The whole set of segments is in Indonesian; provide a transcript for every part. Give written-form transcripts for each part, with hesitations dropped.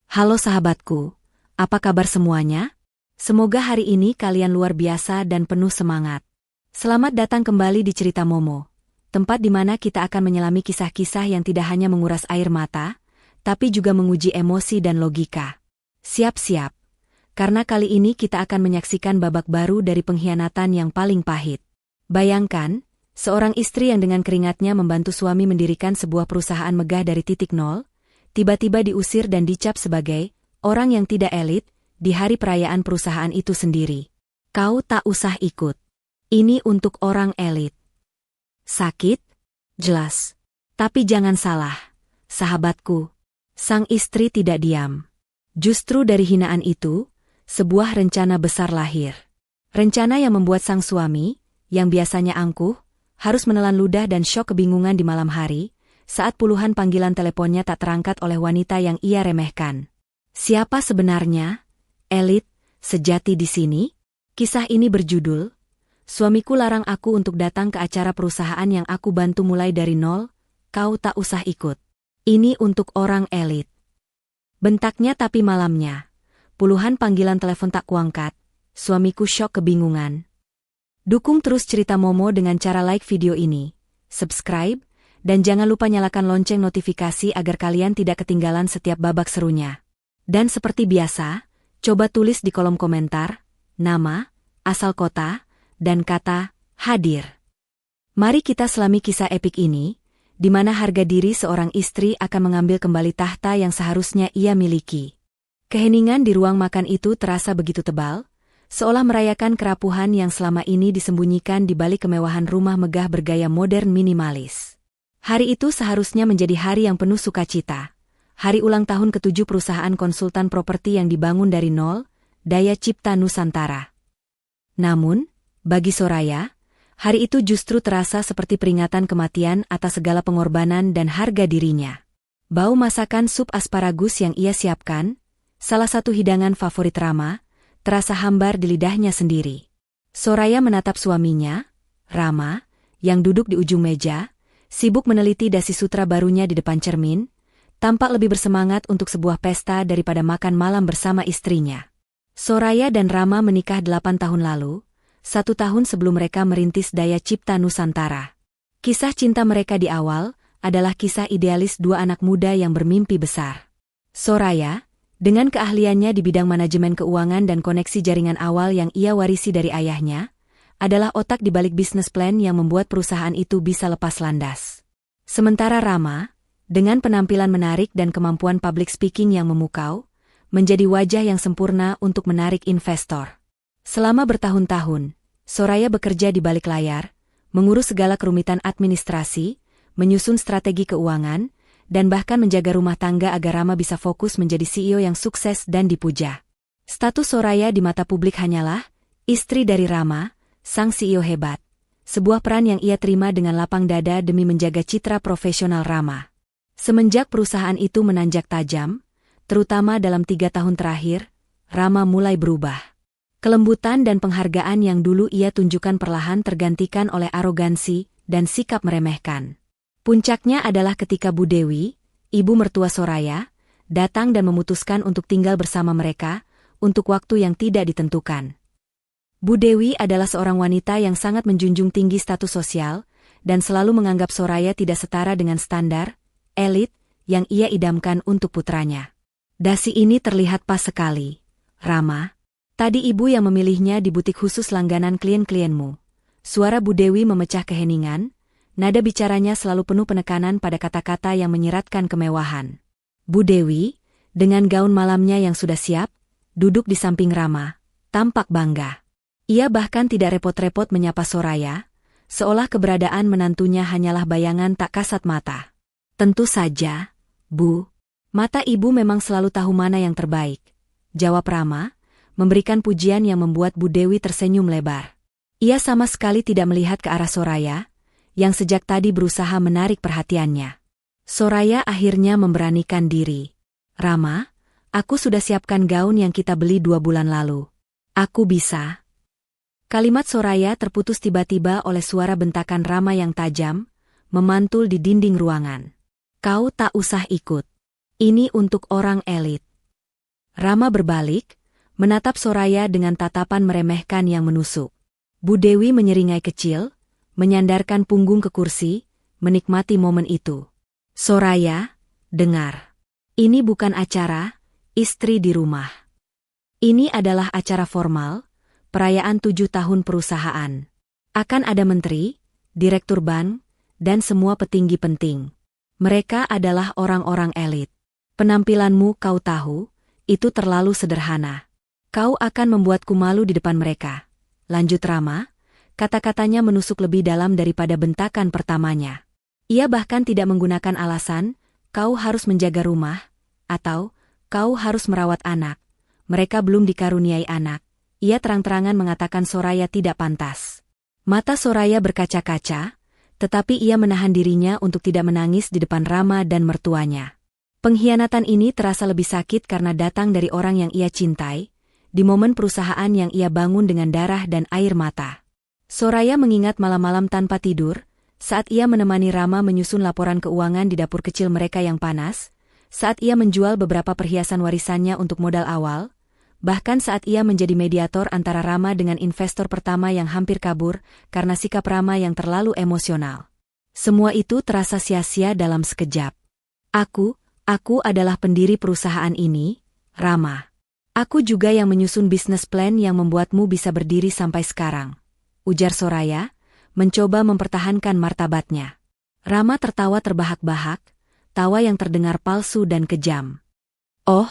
Halo sahabatku, apa kabar semuanya? Semoga hari ini kalian luar biasa dan penuh semangat. Selamat datang kembali di Cerita Momo, tempat di mana kita akan menyelami kisah-kisah yang tidak hanya menguras air mata, tapi juga menguji emosi dan logika. Siap-siap, karena kali ini kita akan menyaksikan babak baru dari pengkhianatan yang paling pahit. Bayangkan, seorang istri yang dengan keringatnya membantu suami mendirikan sebuah perusahaan megah dari titik nol, tiba-tiba diusir dan dicap sebagai orang yang tidak elit di hari perayaan perusahaan itu sendiri. Kau tak usah ikut. Ini untuk orang elit. Sakit? Jelas. Tapi jangan salah, sahabatku. Sang istri tidak diam. Justru dari hinaan itu, sebuah rencana besar lahir. Rencana yang membuat sang suami, yang biasanya angkuh, harus menelan ludah dan syok kebingungan di malam hari, saat puluhan panggilan teleponnya tak terangkat oleh wanita yang ia remehkan. Siapa sebenarnya elit sejati di sini? Kisah ini berjudul, Suamiku Larang Aku Untuk Datang ke Acara Perusahaan Yang Aku Bantu Mulai Dari Nol, Kau Tak Usah Ikut. Ini untuk orang elit. Bentaknya tapi malamnya. Puluhan panggilan telepon tak kuangkat, suamiku syok kebingungan. Dukung terus Cerita Momo dengan cara like video ini, subscribe, dan jangan lupa nyalakan lonceng notifikasi agar kalian tidak ketinggalan setiap babak serunya. Dan seperti biasa, coba tulis di kolom komentar, nama, asal kota, dan kata, hadir. Mari kita selami kisah epik ini, di mana harga diri seorang istri akan mengambil kembali tahta yang seharusnya ia miliki. Keheningan di ruang makan itu terasa begitu tebal, seolah merayakan kerapuhan yang selama ini disembunyikan di balik kemewahan rumah megah bergaya modern minimalis. Hari itu seharusnya menjadi hari yang penuh sukacita. Hari ulang tahun ke-7 perusahaan konsultan properti yang dibangun dari nol, Daya Cipta Nusantara. Namun, bagi Soraya, hari itu justru terasa seperti peringatan kematian atas segala pengorbanan dan harga dirinya. Bau masakan sup asparagus yang ia siapkan, salah satu hidangan favorit Rama, terasa hambar di lidahnya sendiri. Soraya menatap suaminya, Rama, yang duduk di ujung meja, sibuk meneliti dasi sutra barunya di depan cermin, tampak lebih bersemangat untuk sebuah pesta daripada makan malam bersama istrinya. Soraya dan Rama menikah 8 tahun lalu, 1 tahun sebelum mereka merintis Daya Cipta Nusantara. Kisah cinta mereka di awal adalah kisah idealis dua anak muda yang bermimpi besar. Soraya, dengan keahliannya di bidang manajemen keuangan dan koneksi jaringan awal yang ia warisi dari ayahnya, adalah otak di balik bisnis plan yang membuat perusahaan itu bisa lepas landas. Sementara Rama, dengan penampilan menarik dan kemampuan public speaking yang memukau, menjadi wajah yang sempurna untuk menarik investor. Selama bertahun-tahun, Soraya bekerja di balik layar, mengurus segala kerumitan administrasi, menyusun strategi keuangan, dan bahkan menjaga rumah tangga agar Rama bisa fokus menjadi CEO yang sukses dan dipuja. Status Soraya di mata publik hanyalah istri dari Rama, sang CEO hebat. Sebuah peran yang ia terima dengan lapang dada demi menjaga citra profesional Rama. Semenjak perusahaan itu menanjak tajam, terutama dalam 3 tahun terakhir, Rama mulai berubah. Kelembutan dan penghargaan yang dulu ia tunjukkan perlahan tergantikan oleh arogansi dan sikap meremehkan. Puncaknya adalah ketika Bu Dewi, ibu mertua Soraya, datang dan memutuskan untuk tinggal bersama mereka, untuk waktu yang tidak ditentukan. Bu Dewi adalah seorang wanita yang sangat menjunjung tinggi status sosial, dan selalu menganggap Soraya tidak setara dengan standar elit yang ia idamkan untuk putranya. Dasi ini terlihat pas sekali. Rama, tadi ibu yang memilihnya di butik khusus langganan klien-klienmu. Suara Bu Dewi memecah keheningan, nada bicaranya selalu penuh penekanan pada kata-kata yang menyiratkan kemewahan. Bu Dewi, dengan gaun malamnya yang sudah siap, duduk di samping Rama, tampak bangga. Ia bahkan tidak repot-repot menyapa Soraya, seolah keberadaan menantunya hanyalah bayangan tak kasat mata. Tentu saja, Bu. Mata ibu memang selalu tahu mana yang terbaik, jawab Rama, memberikan pujian yang membuat Bu Dewi tersenyum lebar. Ia sama sekali tidak melihat ke arah Soraya, yang sejak tadi berusaha menarik perhatiannya. Soraya akhirnya memberanikan diri. Rama, aku sudah siapkan gaun yang kita beli 2 bulan lalu. Aku bisa. Kalimat Soraya terputus tiba-tiba oleh suara bentakan Rama yang tajam, memantul di dinding ruangan. Kau tak usah ikut. Ini untuk orang elit. Rama berbalik, menatap Soraya dengan tatapan meremehkan yang menusuk. Bu Dewi menyeringai kecil, menyandarkan punggung ke kursi, menikmati momen itu. Soraya, dengar. Ini bukan acara istri di rumah. Ini adalah acara formal, perayaan 7 tahun perusahaan. Akan ada menteri, direktur bank, dan semua petinggi penting. Mereka adalah orang-orang elit. Penampilanmu kau tahu, itu terlalu sederhana. Kau akan membuatku malu di depan mereka. Lanjut Rama, kata-katanya menusuk lebih dalam daripada bentakan pertamanya. Ia bahkan tidak menggunakan alasan, kau harus menjaga rumah, atau kau harus merawat anak. Mereka belum dikaruniai anak. Ia terang-terangan mengatakan Soraya tidak pantas. Mata Soraya berkaca-kaca, tetapi ia menahan dirinya untuk tidak menangis di depan Rama dan mertuanya. Pengkhianatan ini terasa lebih sakit karena datang dari orang yang ia cintai, di momen perusahaan yang ia bangun dengan darah dan air mata. Soraya mengingat malam-malam tanpa tidur, saat ia menemani Rama menyusun laporan keuangan di dapur kecil mereka yang panas, saat ia menjual beberapa perhiasan warisannya untuk modal awal, bahkan saat ia menjadi mediator antara Rama dengan investor pertama yang hampir kabur karena sikap Rama yang terlalu emosional. Semua itu terasa sia-sia dalam sekejap. Aku adalah pendiri perusahaan ini, Rama. Aku juga yang menyusun bisnis plan yang membuatmu bisa berdiri sampai sekarang, ujar Soraya, mencoba mempertahankan martabatnya. Rama tertawa terbahak-bahak, tawa yang terdengar palsu dan kejam. Oh,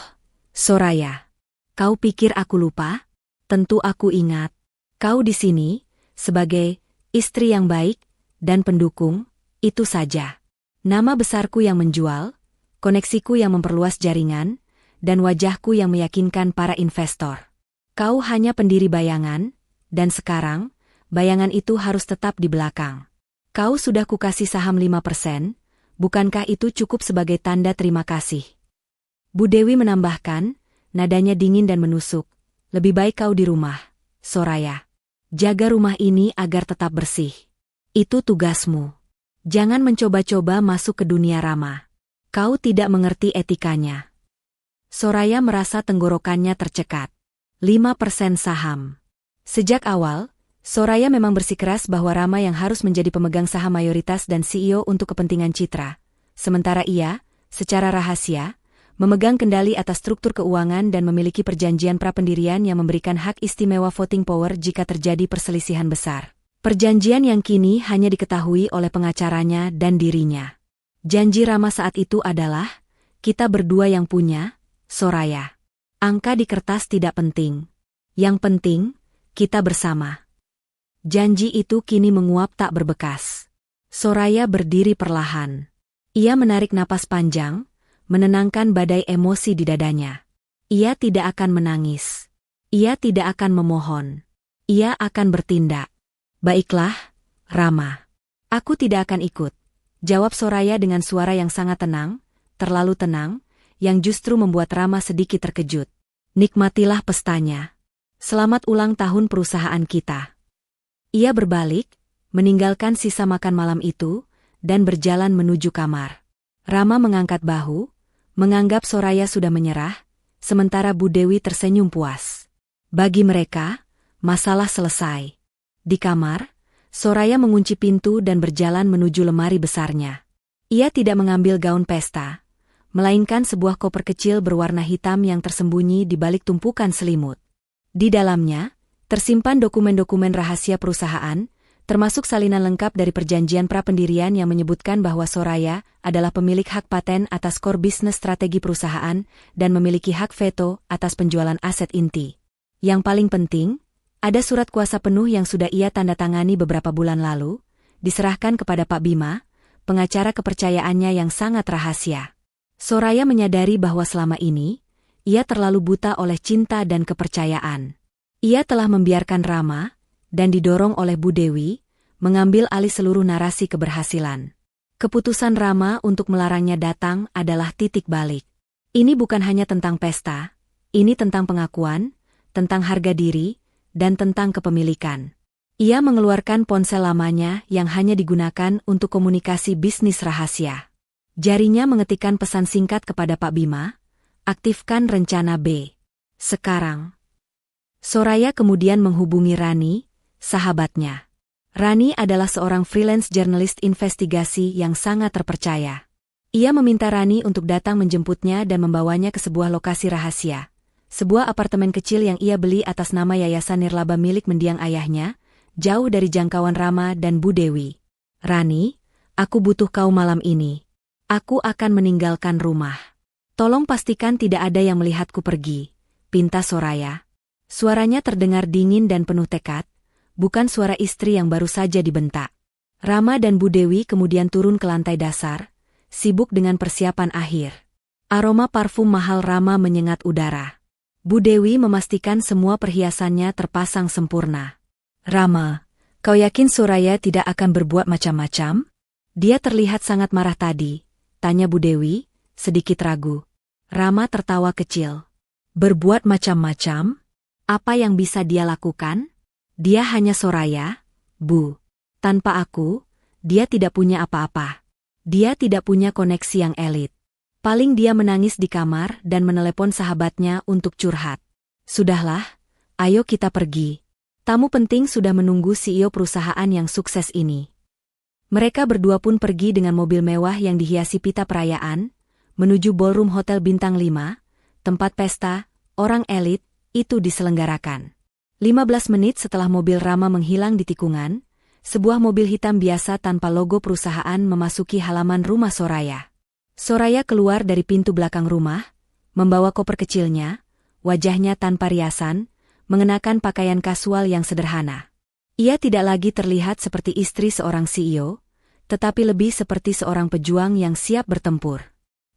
Soraya. Kau pikir aku lupa? Tentu aku ingat. Kau di sini, sebagai istri yang baik dan pendukung, itu saja. Nama besarku yang menjual, koneksiku yang memperluas jaringan, dan wajahku yang meyakinkan para investor. Kau hanya pendiri bayangan, dan sekarang, bayangan itu harus tetap di belakang. Kau sudah kukasih saham 5%, bukankah itu cukup sebagai tanda terima kasih? Bu Dewi menambahkan, nadanya dingin dan menusuk. Lebih baik kau di rumah, Soraya. Jaga rumah ini agar tetap bersih. Itu tugasmu. Jangan mencoba-coba masuk ke dunia Rama. Kau tidak mengerti etikanya. Soraya merasa tenggorokannya tercekat. 5% saham. Sejak awal, Soraya memang bersikeras bahwa Rama yang harus menjadi pemegang saham mayoritas dan CEO untuk kepentingan Citra. Sementara ia, secara rahasia, memegang kendali atas struktur keuangan dan memiliki perjanjian prapendirian yang memberikan hak istimewa voting power jika terjadi perselisihan besar. Perjanjian yang kini hanya diketahui oleh pengacaranya dan dirinya. Janji Rama saat itu adalah, kita berdua yang punya, Soraya. Angka di kertas tidak penting. Yang penting, kita bersama. Janji itu kini menguap tak berbekas. Soraya berdiri perlahan. Ia menarik napas panjang, menenangkan badai emosi di dadanya. Ia tidak akan menangis. Ia tidak akan memohon. Ia akan bertindak. Baiklah, Rama. Aku tidak akan ikut, jawab Soraya dengan suara yang sangat tenang, terlalu tenang, yang justru membuat Rama sedikit terkejut. Nikmatilah pestanya. Selamat ulang tahun perusahaan kita. Ia berbalik, meninggalkan sisa makan malam itu, dan berjalan menuju kamar. Rama mengangkat bahu, menganggap Soraya sudah menyerah, sementara Bu Dewi tersenyum puas. Bagi mereka, masalah selesai. Di kamar, Soraya mengunci pintu dan berjalan menuju lemari besarnya. Ia tidak mengambil gaun pesta, melainkan sebuah koper kecil berwarna hitam yang tersembunyi di balik tumpukan selimut. Di dalamnya, tersimpan dokumen-dokumen rahasia perusahaan, termasuk salinan lengkap dari perjanjian prapendirian yang menyebutkan bahwa Soraya adalah pemilik hak paten atas core bisnis strategi perusahaan dan memiliki hak veto atas penjualan aset inti. Yang paling penting, ada surat kuasa penuh yang sudah ia tanda tangani beberapa bulan lalu, diserahkan kepada Pak Bima, pengacara kepercayaannya yang sangat rahasia. Soraya menyadari bahwa selama ini, ia terlalu buta oleh cinta dan kepercayaan. Ia telah membiarkan Rama, dan didorong oleh Bu Dewi, mengambil alih seluruh narasi keberhasilan. Keputusan Rama untuk melarangnya datang adalah titik balik. Ini bukan hanya tentang pesta, ini tentang pengakuan, tentang harga diri, dan tentang kepemilikan. Ia mengeluarkan ponsel lamanya yang hanya digunakan untuk komunikasi bisnis rahasia. Jarinya mengetikkan pesan singkat kepada Pak Bima, aktifkan rencana B. Sekarang. Soraya kemudian menghubungi Rani, sahabatnya. Rani adalah seorang freelance jurnalis investigasi yang sangat terpercaya. Ia meminta Rani untuk datang menjemputnya dan membawanya ke sebuah lokasi rahasia. Sebuah apartemen kecil yang ia beli atas nama Yayasan Nirlaba milik mendiang ayahnya, jauh dari jangkauan Rama dan Bu Dewi. Rani, aku butuh kau malam ini. Aku akan meninggalkan rumah. Tolong pastikan tidak ada yang melihatku pergi, pinta Soraya. Suaranya terdengar dingin dan penuh tekad, bukan suara istri yang baru saja dibentak. Rama dan Bu Dewi kemudian turun ke lantai dasar, sibuk dengan persiapan akhir. Aroma parfum mahal Rama menyengat udara. Bu Dewi memastikan semua perhiasannya terpasang sempurna. Rama, kau yakin Soraya tidak akan berbuat macam-macam? Dia terlihat sangat marah tadi, tanya Bu Dewi, sedikit ragu. Rama tertawa kecil. Berbuat macam-macam? Apa yang bisa dia lakukan? Dia hanya Soraya, Bu. Tanpa aku, dia tidak punya apa-apa. Dia tidak punya koneksi yang elit. Paling dia menangis di kamar dan menelepon sahabatnya untuk curhat. Sudahlah, ayo kita pergi. Tamu penting sudah menunggu CEO perusahaan yang sukses ini. Mereka berdua pun pergi dengan mobil mewah yang dihiasi pita perayaan, menuju ballroom Hotel Bintang 5, tempat pesta, orang elit, itu diselenggarakan. 15 menit setelah mobil Rama menghilang di tikungan, sebuah mobil hitam biasa tanpa logo perusahaan memasuki halaman rumah Soraya. Soraya keluar dari pintu belakang rumah, membawa koper kecilnya, wajahnya tanpa riasan, mengenakan pakaian kasual yang sederhana. Ia tidak lagi terlihat seperti istri seorang CEO, tetapi lebih seperti seorang pejuang yang siap bertempur.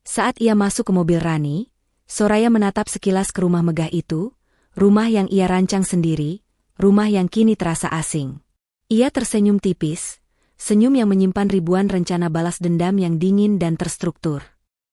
Saat ia masuk ke mobil Rani, Soraya menatap sekilas ke rumah megah itu, rumah yang ia rancang sendiri, rumah yang kini terasa asing. Ia tersenyum tipis, senyum yang menyimpan ribuan rencana balas dendam yang dingin dan terstruktur.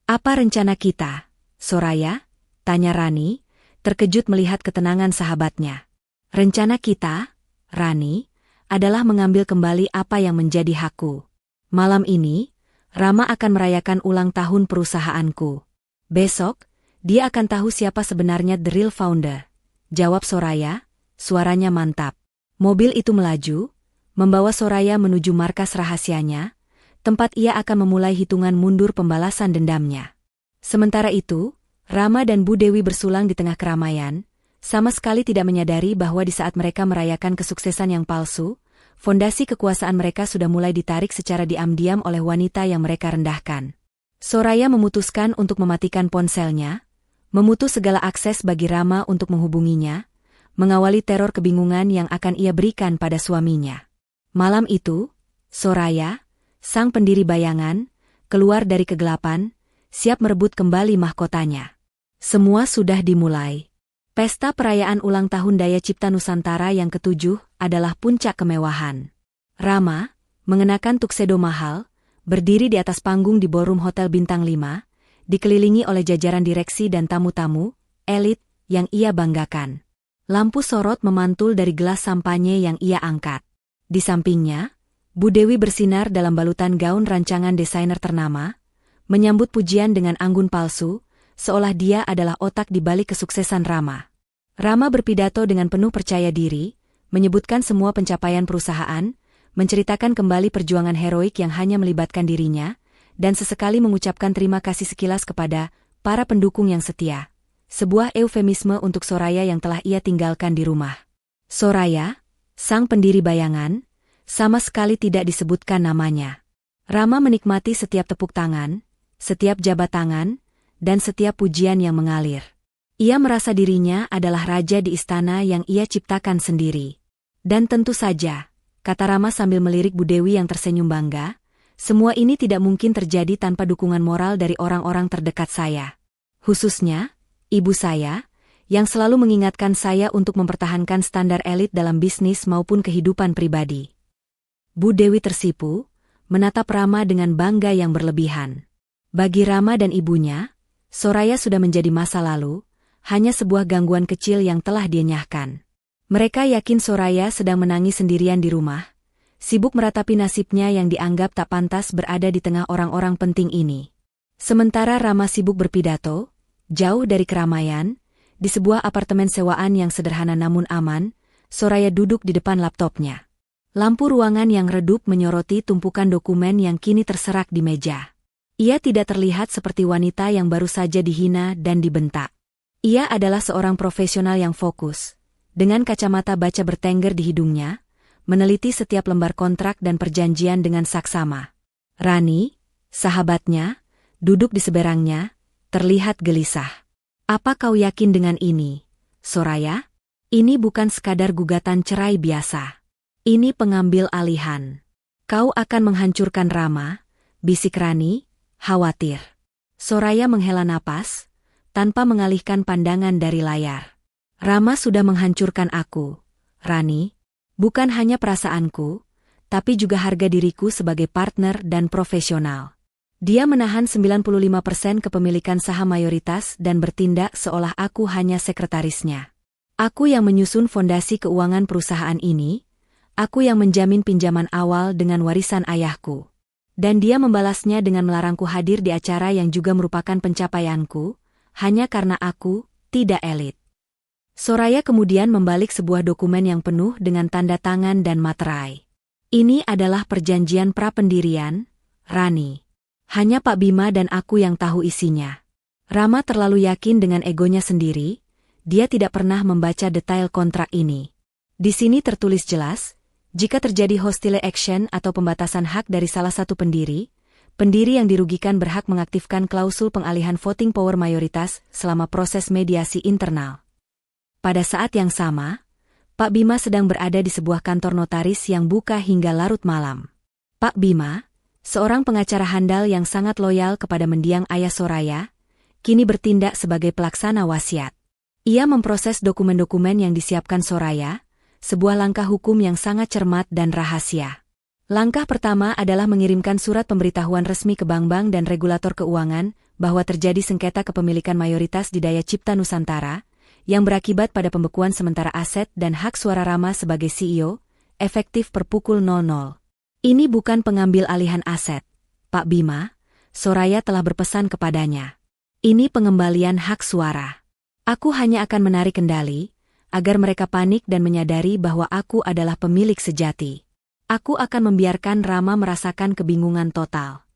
Apa rencana kita, Soraya? Tanya Rani, terkejut melihat ketenangan sahabatnya. Rencana kita, Rani, adalah mengambil kembali apa yang menjadi hakku. Malam ini, Rama akan merayakan ulang tahun perusahaanku. Besok, dia akan tahu siapa sebenarnya the real founder. Jawab Soraya, suaranya mantap. Mobil itu melaju, membawa Soraya menuju markas rahasianya, tempat ia akan memulai hitungan mundur pembalasan dendamnya. Sementara itu, Rama dan Bu Dewi bersulang di tengah keramaian, sama sekali tidak menyadari bahwa di saat mereka merayakan kesuksesan yang palsu, fondasi kekuasaan mereka sudah mulai ditarik secara diam-diam oleh wanita yang mereka rendahkan. Soraya memutuskan untuk mematikan ponselnya, memutus segala akses bagi Rama untuk menghubunginya, mengawali teror kebingungan yang akan ia berikan pada suaminya. Malam itu, Soraya, sang pendiri bayangan, keluar dari kegelapan, siap merebut kembali mahkotanya. Semua sudah dimulai. Pesta perayaan ulang tahun Daya Cipta Nusantara yang ke-7 adalah puncak kemewahan. Rama, mengenakan tuxedo mahal, berdiri di atas panggung di ballroom Hotel Bintang 5, dikelilingi oleh jajaran direksi dan tamu-tamu, elit, yang ia banggakan. Lampu sorot memantul dari gelas sampanye yang ia angkat. Di sampingnya, Bu Dewi bersinar dalam balutan gaun rancangan desainer ternama, menyambut pujian dengan anggun palsu, seolah dia adalah otak di balik kesuksesan Rama. Rama berpidato dengan penuh percaya diri, menyebutkan semua pencapaian perusahaan, menceritakan kembali perjuangan heroik yang hanya melibatkan dirinya, dan sesekali mengucapkan terima kasih sekilas kepada para pendukung yang setia. Sebuah eufemisme untuk Soraya yang telah ia tinggalkan di rumah. Soraya, sang pendiri bayangan, sama sekali tidak disebutkan namanya. Rama menikmati setiap tepuk tangan, setiap jabat tangan, dan setiap pujian yang mengalir. Ia merasa dirinya adalah raja di istana yang ia ciptakan sendiri. Dan tentu saja, kata Rama sambil melirik Bu Dewi yang tersenyum bangga, semua ini tidak mungkin terjadi tanpa dukungan moral dari orang-orang terdekat saya. Khususnya, ibu saya, yang selalu mengingatkan saya untuk mempertahankan standar elit dalam bisnis maupun kehidupan pribadi. Bu Dewi tersipu, menatap Rama dengan bangga yang berlebihan. Bagi Rama dan ibunya, Soraya sudah menjadi masa lalu, hanya sebuah gangguan kecil yang telah dienyahkan. Mereka yakin Soraya sedang menangis sendirian di rumah, sibuk meratapi nasibnya yang dianggap tak pantas berada di tengah orang-orang penting ini. Sementara Rama sibuk berpidato, jauh dari keramaian, Di sebuah apartemen sewaan yang sederhana namun aman, Soraya duduk di depan laptopnya. Lampu ruangan yang redup menyoroti tumpukan dokumen yang kini terserak di meja. Ia tidak terlihat seperti wanita yang baru saja dihina dan dibentak. Ia adalah seorang profesional yang fokus, dengan kacamata baca bertengger di hidungnya, meneliti setiap lembar kontrak dan perjanjian dengan saksama. Rani, sahabatnya, duduk di seberangnya, terlihat gelisah. Apa kau yakin dengan ini, Soraya? Ini bukan sekadar gugatan cerai biasa. Ini pengambil alihan. Kau akan menghancurkan Rama, bisik Rani, khawatir. Soraya menghela napas, tanpa mengalihkan pandangan dari layar. Rama sudah menghancurkan aku, Rani. Bukan hanya perasaanku, tapi juga harga diriku sebagai partner dan profesional. Dia menahan 95% kepemilikan saham mayoritas dan bertindak seolah aku hanya sekretarisnya. Aku yang menyusun fondasi keuangan perusahaan ini, aku yang menjamin pinjaman awal dengan warisan ayahku. Dan dia membalasnya dengan melarangku hadir di acara yang juga merupakan pencapaianku, hanya karena aku tidak elit. Soraya kemudian membalik sebuah dokumen yang penuh dengan tanda tangan dan materai. Ini adalah perjanjian prapendirian, Rani. Hanya Pak Bima dan aku yang tahu isinya. Rama terlalu yakin dengan egonya sendiri, dia tidak pernah membaca detail kontrak ini. Di sini tertulis jelas, jika terjadi hostile action atau pembatasan hak dari salah satu pendiri yang dirugikan berhak mengaktifkan klausul pengalihan voting power mayoritas selama proses mediasi internal. Pada saat yang sama, Pak Bima sedang berada di sebuah kantor notaris yang buka hingga larut malam. Pak Bima, seorang pengacara handal yang sangat loyal kepada mendiang ayah Soraya, kini bertindak sebagai pelaksana wasiat. Ia memproses dokumen-dokumen yang disiapkan Soraya, sebuah langkah hukum yang sangat cermat dan rahasia. Langkah pertama adalah mengirimkan surat pemberitahuan resmi ke bank-bank dan regulator keuangan bahwa terjadi sengketa kepemilikan mayoritas di Daya Cipta Nusantara, yang berakibat pada pembekuan sementara aset dan hak suara Rama sebagai CEO, efektif per pukul 00. Ini bukan pengambil alihan aset, Pak Bima, Soraya telah berpesan kepadanya. Ini pengembalian hak suara. Aku hanya akan menarik kendali, agar mereka panik dan menyadari bahwa aku adalah pemilik sejati. Aku akan membiarkan Rama merasakan kebingungan total.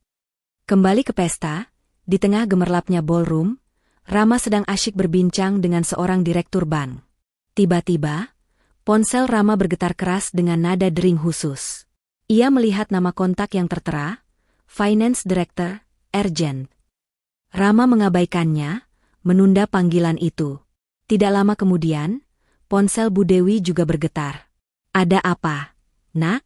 Kembali ke pesta, di tengah gemerlapnya ballroom, Rama sedang asyik berbincang dengan seorang direktur bank. Tiba-tiba, ponsel Rama bergetar keras dengan nada dering khusus. Ia melihat nama kontak yang tertera, Finance Director, Urgent. Rama mengabaikannya, menunda panggilan itu. Tidak lama kemudian, ponsel Bu Dewi juga bergetar. Ada apa, Nak?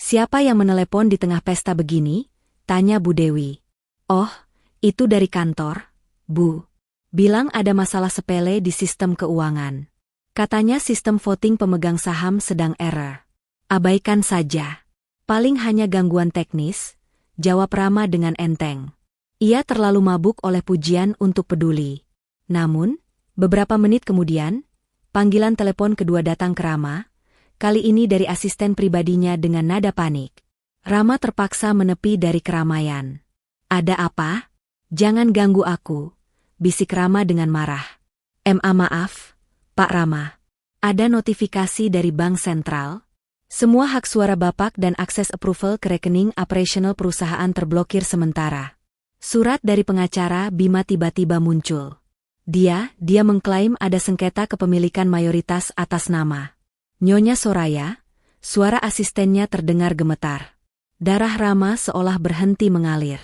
Siapa yang menelepon di tengah pesta begini? Tanya Bu Dewi. Oh, itu dari kantor, Bu. Bilang ada masalah sepele di sistem keuangan. Katanya sistem voting pemegang saham sedang error. Abaikan saja. Paling hanya gangguan teknis, jawab Rama dengan enteng. Ia terlalu mabuk oleh pujian untuk peduli. Namun, beberapa menit kemudian, panggilan telepon kedua datang ke Rama, kali ini dari asisten pribadinya dengan nada panik. Rama terpaksa menepi dari keramaian. Ada apa? Jangan ganggu aku, bisik Rama dengan marah. Maaf, Pak Rama. Ada notifikasi dari Bank Sentral. Semua hak suara Bapak dan akses approval ke rekening operasional perusahaan terblokir sementara. Surat dari pengacara Bima tiba-tiba muncul. Dia mengklaim ada sengketa kepemilikan mayoritas atas nama Nyonya Soraya. Suara asistennya terdengar gemetar. Darah Rama seolah berhenti mengalir.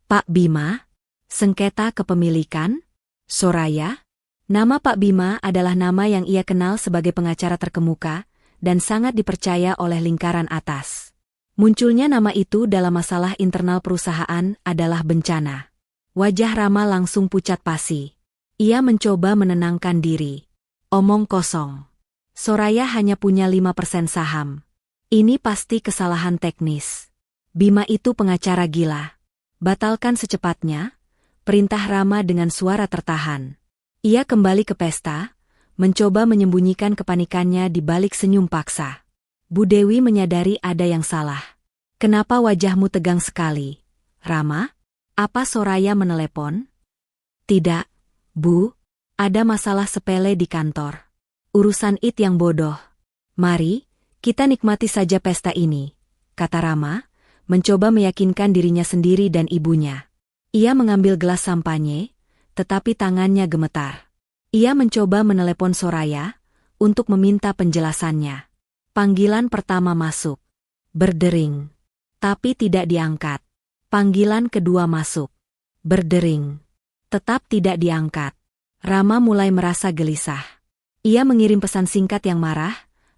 Pak Bima? Sengketa kepemilikan? Soraya? Nama Pak Bima adalah nama yang ia kenal sebagai pengacara terkemuka dan sangat dipercaya oleh lingkaran atas. Munculnya nama itu dalam masalah internal perusahaan adalah bencana. Wajah Rama langsung pucat pasi. Ia mencoba menenangkan diri. Omong kosong. Soraya hanya punya 5% saham. Ini pasti kesalahan teknis. Bima itu pengacara gila. Batalkan secepatnya, perintah Rama dengan suara tertahan. Ia kembali ke pesta, mencoba menyembunyikan kepanikannya di balik senyum paksa. Bu Dewi menyadari ada yang salah. Kenapa wajahmu tegang sekali, Rama? Apa Soraya menelepon? Tidak, Bu. Ada masalah sepele di kantor. Urusan It yang bodoh. Mari, kita nikmati saja pesta ini, kata Rama, mencoba meyakinkan dirinya sendiri dan ibunya. Ia mengambil gelas sampanye, tetapi tangannya gemetar. Ia mencoba menelepon Soraya untuk meminta penjelasannya. Panggilan pertama masuk. Berdering. Tapi tidak diangkat. Panggilan kedua masuk. Berdering. Tetap tidak diangkat. Rama mulai merasa gelisah. Ia mengirim pesan singkat yang marah,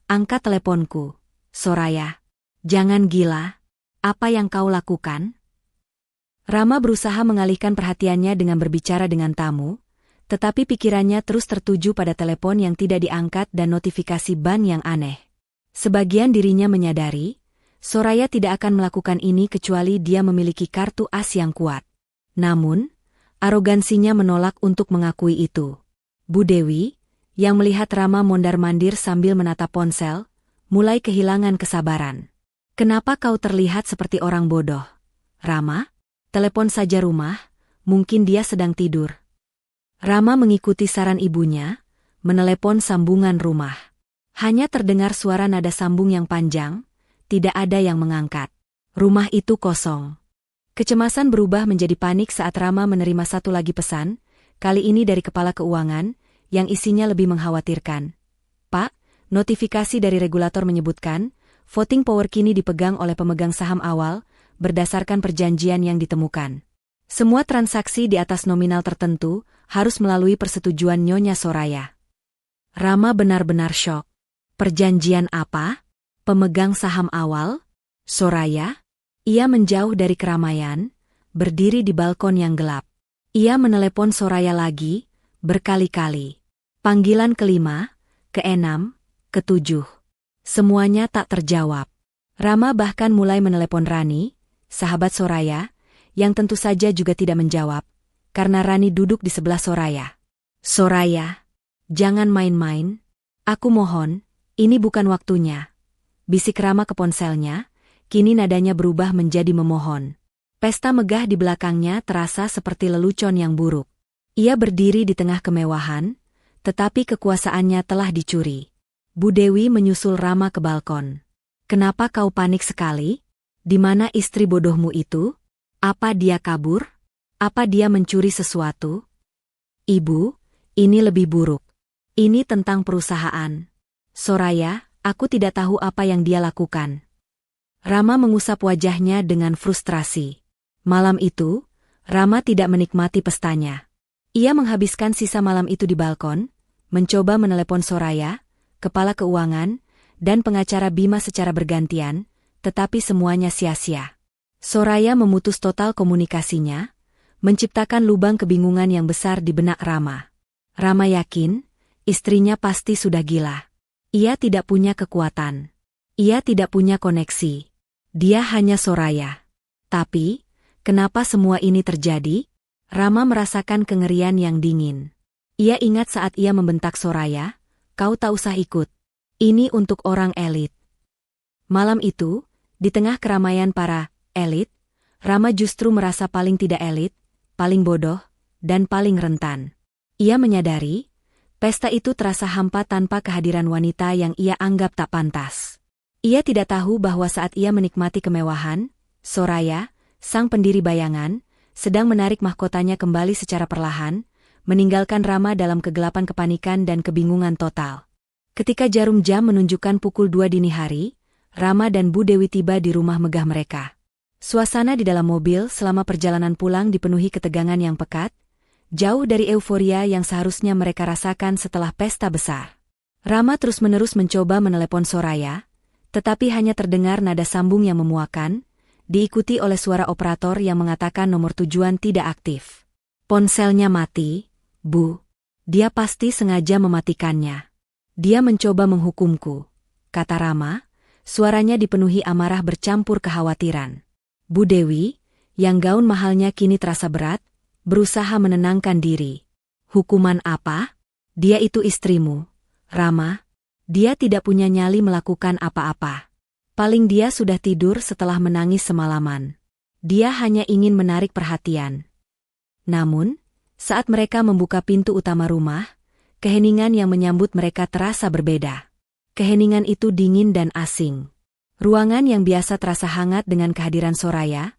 "Angkat teleponku, Soraya. Jangan gila. Apa yang kau lakukan?" Rama berusaha mengalihkan perhatiannya dengan berbicara dengan tamu, tetapi pikirannya terus tertuju pada telepon yang tidak diangkat dan notifikasi ban yang aneh. Sebagian dirinya menyadari, Soraya tidak akan melakukan ini kecuali dia memiliki kartu as yang kuat. Namun, arogansinya menolak untuk mengakui itu. Bu Dewi, yang melihat Rama mondar-mandir sambil menatap ponsel, mulai kehilangan kesabaran. "Kenapa kau terlihat seperti orang bodoh? Rama, telepon saja rumah, mungkin dia sedang tidur." Rama mengikuti saran ibunya, menelepon sambungan rumah. Hanya terdengar suara nada sambung yang panjang, tidak ada yang mengangkat. Rumah itu kosong. Kecemasan berubah menjadi panik saat Rama menerima satu lagi pesan, kali ini dari kepala keuangan, yang isinya lebih mengkhawatirkan. "Pak, notifikasi dari regulator menyebutkan, voting power kini dipegang oleh pemegang saham awal, berdasarkan perjanjian yang ditemukan. Semua transaksi di atas nominal tertentu harus melalui persetujuan Nyonya Soraya." Rama benar-benar syok. Perjanjian apa? Pemegang saham awal? Soraya? Ia menjauh dari keramaian, berdiri di balkon yang gelap. Ia menelepon Soraya lagi, berkali-kali. Panggilan kelima, keenam, ketujuh. Semuanya tak terjawab. Rama bahkan mulai menelepon Rani, sahabat Soraya, yang tentu saja juga tidak menjawab, karena Rani duduk di sebelah Soraya. "Soraya, jangan main-main. Aku mohon, ini bukan waktunya." Bisik Rama ke ponselnya, kini nadanya berubah menjadi memohon. Pesta megah di belakangnya terasa seperti lelucon yang buruk. Ia berdiri di tengah kemewahan, tetapi kekuasaannya telah dicuri. Bu Dewi menyusul Rama ke balkon. "Kenapa kau panik sekali? Di mana istri bodohmu itu? Apa dia kabur? Apa dia mencuri sesuatu?" "Ibu, ini lebih buruk. Ini tentang perusahaan. Soraya, aku tidak tahu apa yang dia lakukan." Rama mengusap wajahnya dengan frustrasi. Malam itu, Rama tidak menikmati pestanya. Ia menghabiskan sisa malam itu di balkon, mencoba menelepon Soraya, kepala keuangan, dan pengacara Bima secara bergantian, tetapi semuanya sia-sia. Soraya memutus total komunikasinya, menciptakan lubang kebingungan yang besar di benak Rama. Rama yakin, istrinya pasti sudah gila. Ia tidak punya kekuatan. Ia tidak punya koneksi. Dia hanya Soraya. Tapi, kenapa semua ini terjadi? Rama merasakan kengerian yang dingin. Ia ingat saat ia membentak Soraya, "Kau tak usah ikut. Ini untuk orang elit." Malam itu, di tengah keramaian para elit, Rama justru merasa paling tidak elit, paling bodoh, dan paling rentan. Ia menyadari, pesta itu terasa hampa tanpa kehadiran wanita yang ia anggap tak pantas. Ia tidak tahu bahwa saat ia menikmati kemewahan, Soraya, sang pendiri bayangan, sedang menarik mahkotanya kembali secara perlahan, meninggalkan Rama dalam kegelapan kepanikan dan kebingungan total. Ketika jarum jam menunjukkan pukul 2 dini hari, Rama dan Bu Dewi tiba di rumah megah mereka. Suasana di dalam mobil selama perjalanan pulang dipenuhi ketegangan yang pekat, jauh dari euforia yang seharusnya mereka rasakan setelah pesta besar. Rama terus-menerus mencoba menelepon Soraya, tetapi hanya terdengar nada sambung yang memuakan, diikuti oleh suara operator yang mengatakan nomor tujuan tidak aktif. "Ponselnya mati, Bu. Dia pasti sengaja mematikannya. Dia mencoba menghukumku," kata Rama, suaranya dipenuhi amarah bercampur kekhawatiran. Bu Dewi, yang gaun mahalnya kini terasa berat, berusaha menenangkan diri. "Hukuman apa? Dia itu istrimu, Rama. Dia tidak punya nyali melakukan apa-apa. Paling dia sudah tidur setelah menangis semalaman. Dia hanya ingin menarik perhatian." Namun, Saat mereka membuka pintu utama rumah, keheningan yang menyambut mereka terasa berbeda. Keheningan itu dingin dan asing. Ruangan yang biasa terasa hangat dengan kehadiran Soraya,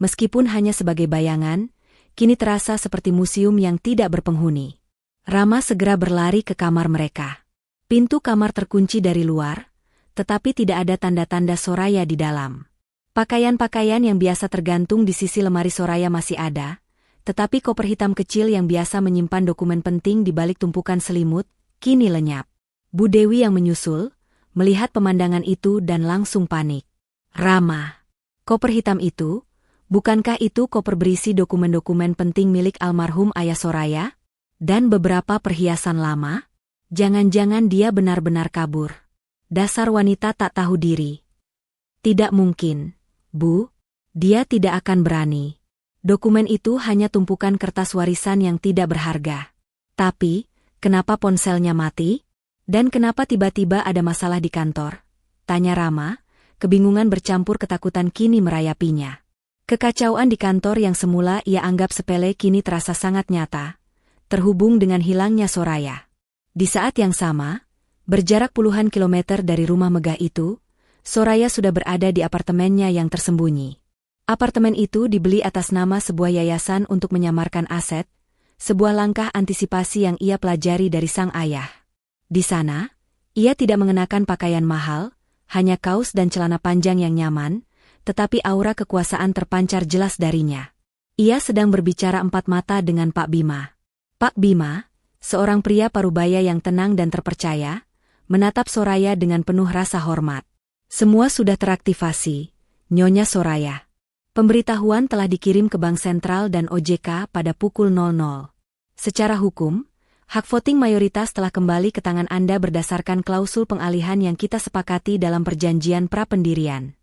meskipun hanya sebagai bayangan, kini terasa seperti museum yang tidak berpenghuni. Rama segera berlari ke kamar mereka. Pintu kamar terkunci dari luar, tetapi tidak ada tanda-tanda Soraya di dalam. Pakaian-pakaian yang biasa tergantung di sisi lemari Soraya masih ada, tetapi koper hitam kecil yang biasa menyimpan dokumen penting di balik tumpukan selimut, kini lenyap. Bu Dewi yang menyusul, melihat pemandangan itu dan langsung panik. Rama, koper hitam itu, bukankah itu koper berisi dokumen-dokumen penting milik almarhum ayah Soraya? Dan beberapa perhiasan lama? Jangan-jangan dia benar-benar kabur. Dasar wanita tak tahu diri. Tidak mungkin, Bu. Dia tidak akan berani. Dokumen itu hanya tumpukan kertas warisan yang tidak berharga. Tapi, kenapa ponselnya mati? Dan kenapa tiba-tiba ada masalah di kantor? Tanya Rama, kebingungan bercampur ketakutan kini merayapinya. Kekacauan di kantor yang semula ia anggap sepele kini terasa sangat nyata, terhubung dengan hilangnya Soraya. Di saat yang sama, berjarak puluhan kilometer dari rumah megah itu, Soraya sudah berada di apartemennya yang tersembunyi. Apartemen itu dibeli atas nama sebuah yayasan untuk menyamarkan aset, sebuah langkah antisipasi yang ia pelajari dari sang ayah. Di sana, ia tidak mengenakan pakaian mahal, hanya kaos dan celana panjang yang nyaman, tetapi aura kekuasaan terpancar jelas darinya. Ia sedang berbicara empat mata dengan Pak Bima. Pak Bima, seorang pria parubaya yang tenang dan terpercaya, menatap Soraya dengan penuh rasa hormat. Semua sudah teraktivasi, Nyonya Soraya. Pemberitahuan telah dikirim ke Bank Sentral dan OJK pada pukul 00. Secara hukum, hak voting mayoritas telah kembali ke tangan Anda berdasarkan klausul pengalihan yang kita sepakati dalam perjanjian pra-pendirian.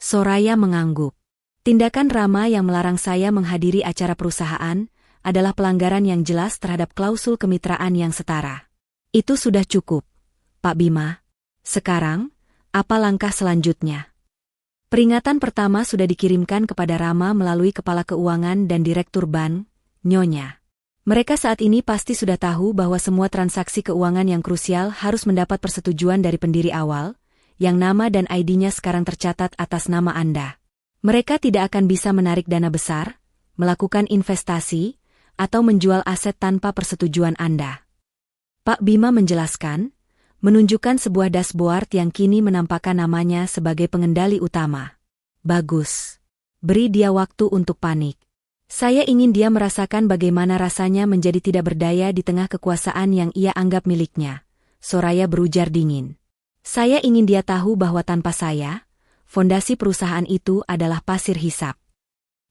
Soraya mengangguk. Tindakan Rama yang melarang saya menghadiri acara perusahaan adalah pelanggaran yang jelas terhadap klausul kemitraan yang setara. Itu sudah cukup, Pak Bima. Sekarang, apa langkah selanjutnya? Peringatan pertama sudah dikirimkan kepada Rama melalui Kepala Keuangan dan Direktur Bank, Nyonya. Mereka saat ini pasti sudah tahu bahwa semua transaksi keuangan yang krusial harus mendapat persetujuan dari pendiri awal, yang nama dan ID-nya sekarang tercatat atas nama Anda. Mereka tidak akan bisa menarik dana besar, melakukan investasi, atau menjual aset tanpa persetujuan Anda. Pak Bima menjelaskan, menunjukkan sebuah dashboard yang kini menampakkan namanya sebagai pengendali utama. Bagus. Beri dia waktu untuk panik. Saya ingin dia merasakan bagaimana rasanya menjadi tidak berdaya di tengah kekuasaan yang ia anggap miliknya. Soraya berujar dingin. Saya ingin dia tahu bahwa tanpa saya, fondasi perusahaan itu adalah pasir hisap.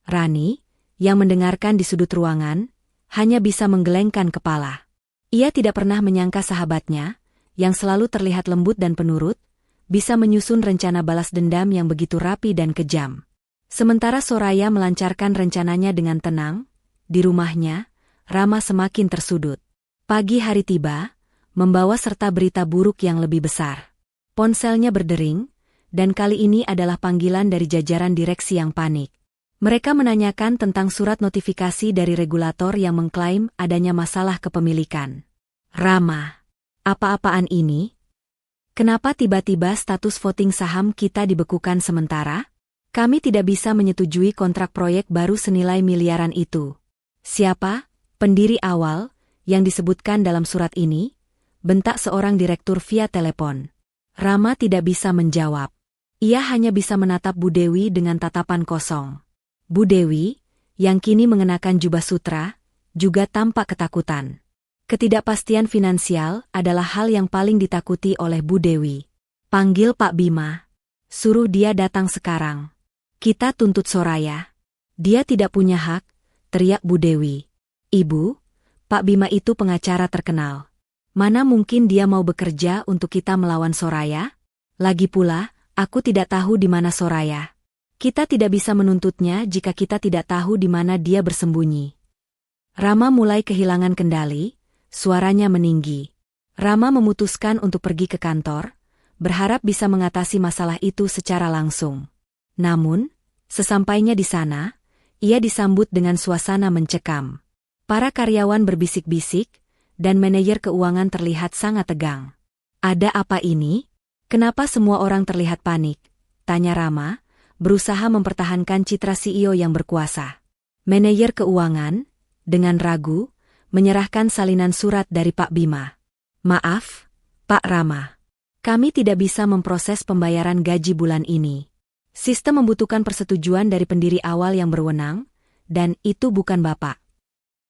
Rani, yang mendengarkan di sudut ruangan, hanya bisa menggelengkan kepala. Ia tidak pernah menyangka sahabatnya, yang selalu terlihat lembut dan penurut, bisa menyusun rencana balas dendam yang begitu rapi dan kejam. Sementara Soraya melancarkan rencananya dengan tenang, di rumahnya, Rama semakin tersudut. Pagi hari tiba, membawa serta berita buruk yang lebih besar. Ponselnya berdering, dan kali ini adalah panggilan dari jajaran direksi yang panik. Mereka menanyakan tentang surat notifikasi dari regulator yang mengklaim adanya masalah kepemilikan. Rama, apa-apaan ini? Kenapa tiba-tiba status voting saham kita dibekukan sementara? Kami tidak bisa menyetujui kontrak proyek baru senilai miliaran itu. Siapa, pendiri awal, yang disebutkan dalam surat ini? Bentak seorang direktur via telepon. Rama tidak bisa menjawab. Ia hanya bisa menatap Bu Dewi dengan tatapan kosong. Bu Dewi, yang kini mengenakan jubah sutra, juga tampak ketakutan. Ketidakpastian finansial adalah hal yang paling ditakuti oleh Bu Dewi. Panggil Pak Bima. Suruh dia datang sekarang. Kita tuntut Soraya. Dia tidak punya hak, teriak Bu Dewi. Ibu, Pak Bima itu pengacara terkenal. Mana mungkin dia mau bekerja untuk kita melawan Soraya? Lagi pula, aku tidak tahu di mana Soraya. Kita tidak bisa menuntutnya jika kita tidak tahu di mana dia bersembunyi. Rama mulai kehilangan kendali, suaranya meninggi. Rama memutuskan untuk pergi ke kantor, berharap bisa mengatasi masalah itu secara langsung. Namun, sesampainya di sana, ia disambut dengan suasana mencekam. Para karyawan berbisik-bisik, dan manajer keuangan terlihat sangat tegang. Ada apa ini? Kenapa semua orang terlihat panik? Tanya Rama, berusaha mempertahankan citra CEO yang berkuasa. Manajer keuangan, dengan ragu, menyerahkan salinan surat dari Pak Bima. Maaf, Pak Rama. Kami tidak bisa memproses pembayaran gaji bulan ini. Sistem membutuhkan persetujuan dari pendiri awal yang berwenang, dan itu bukan Bapak.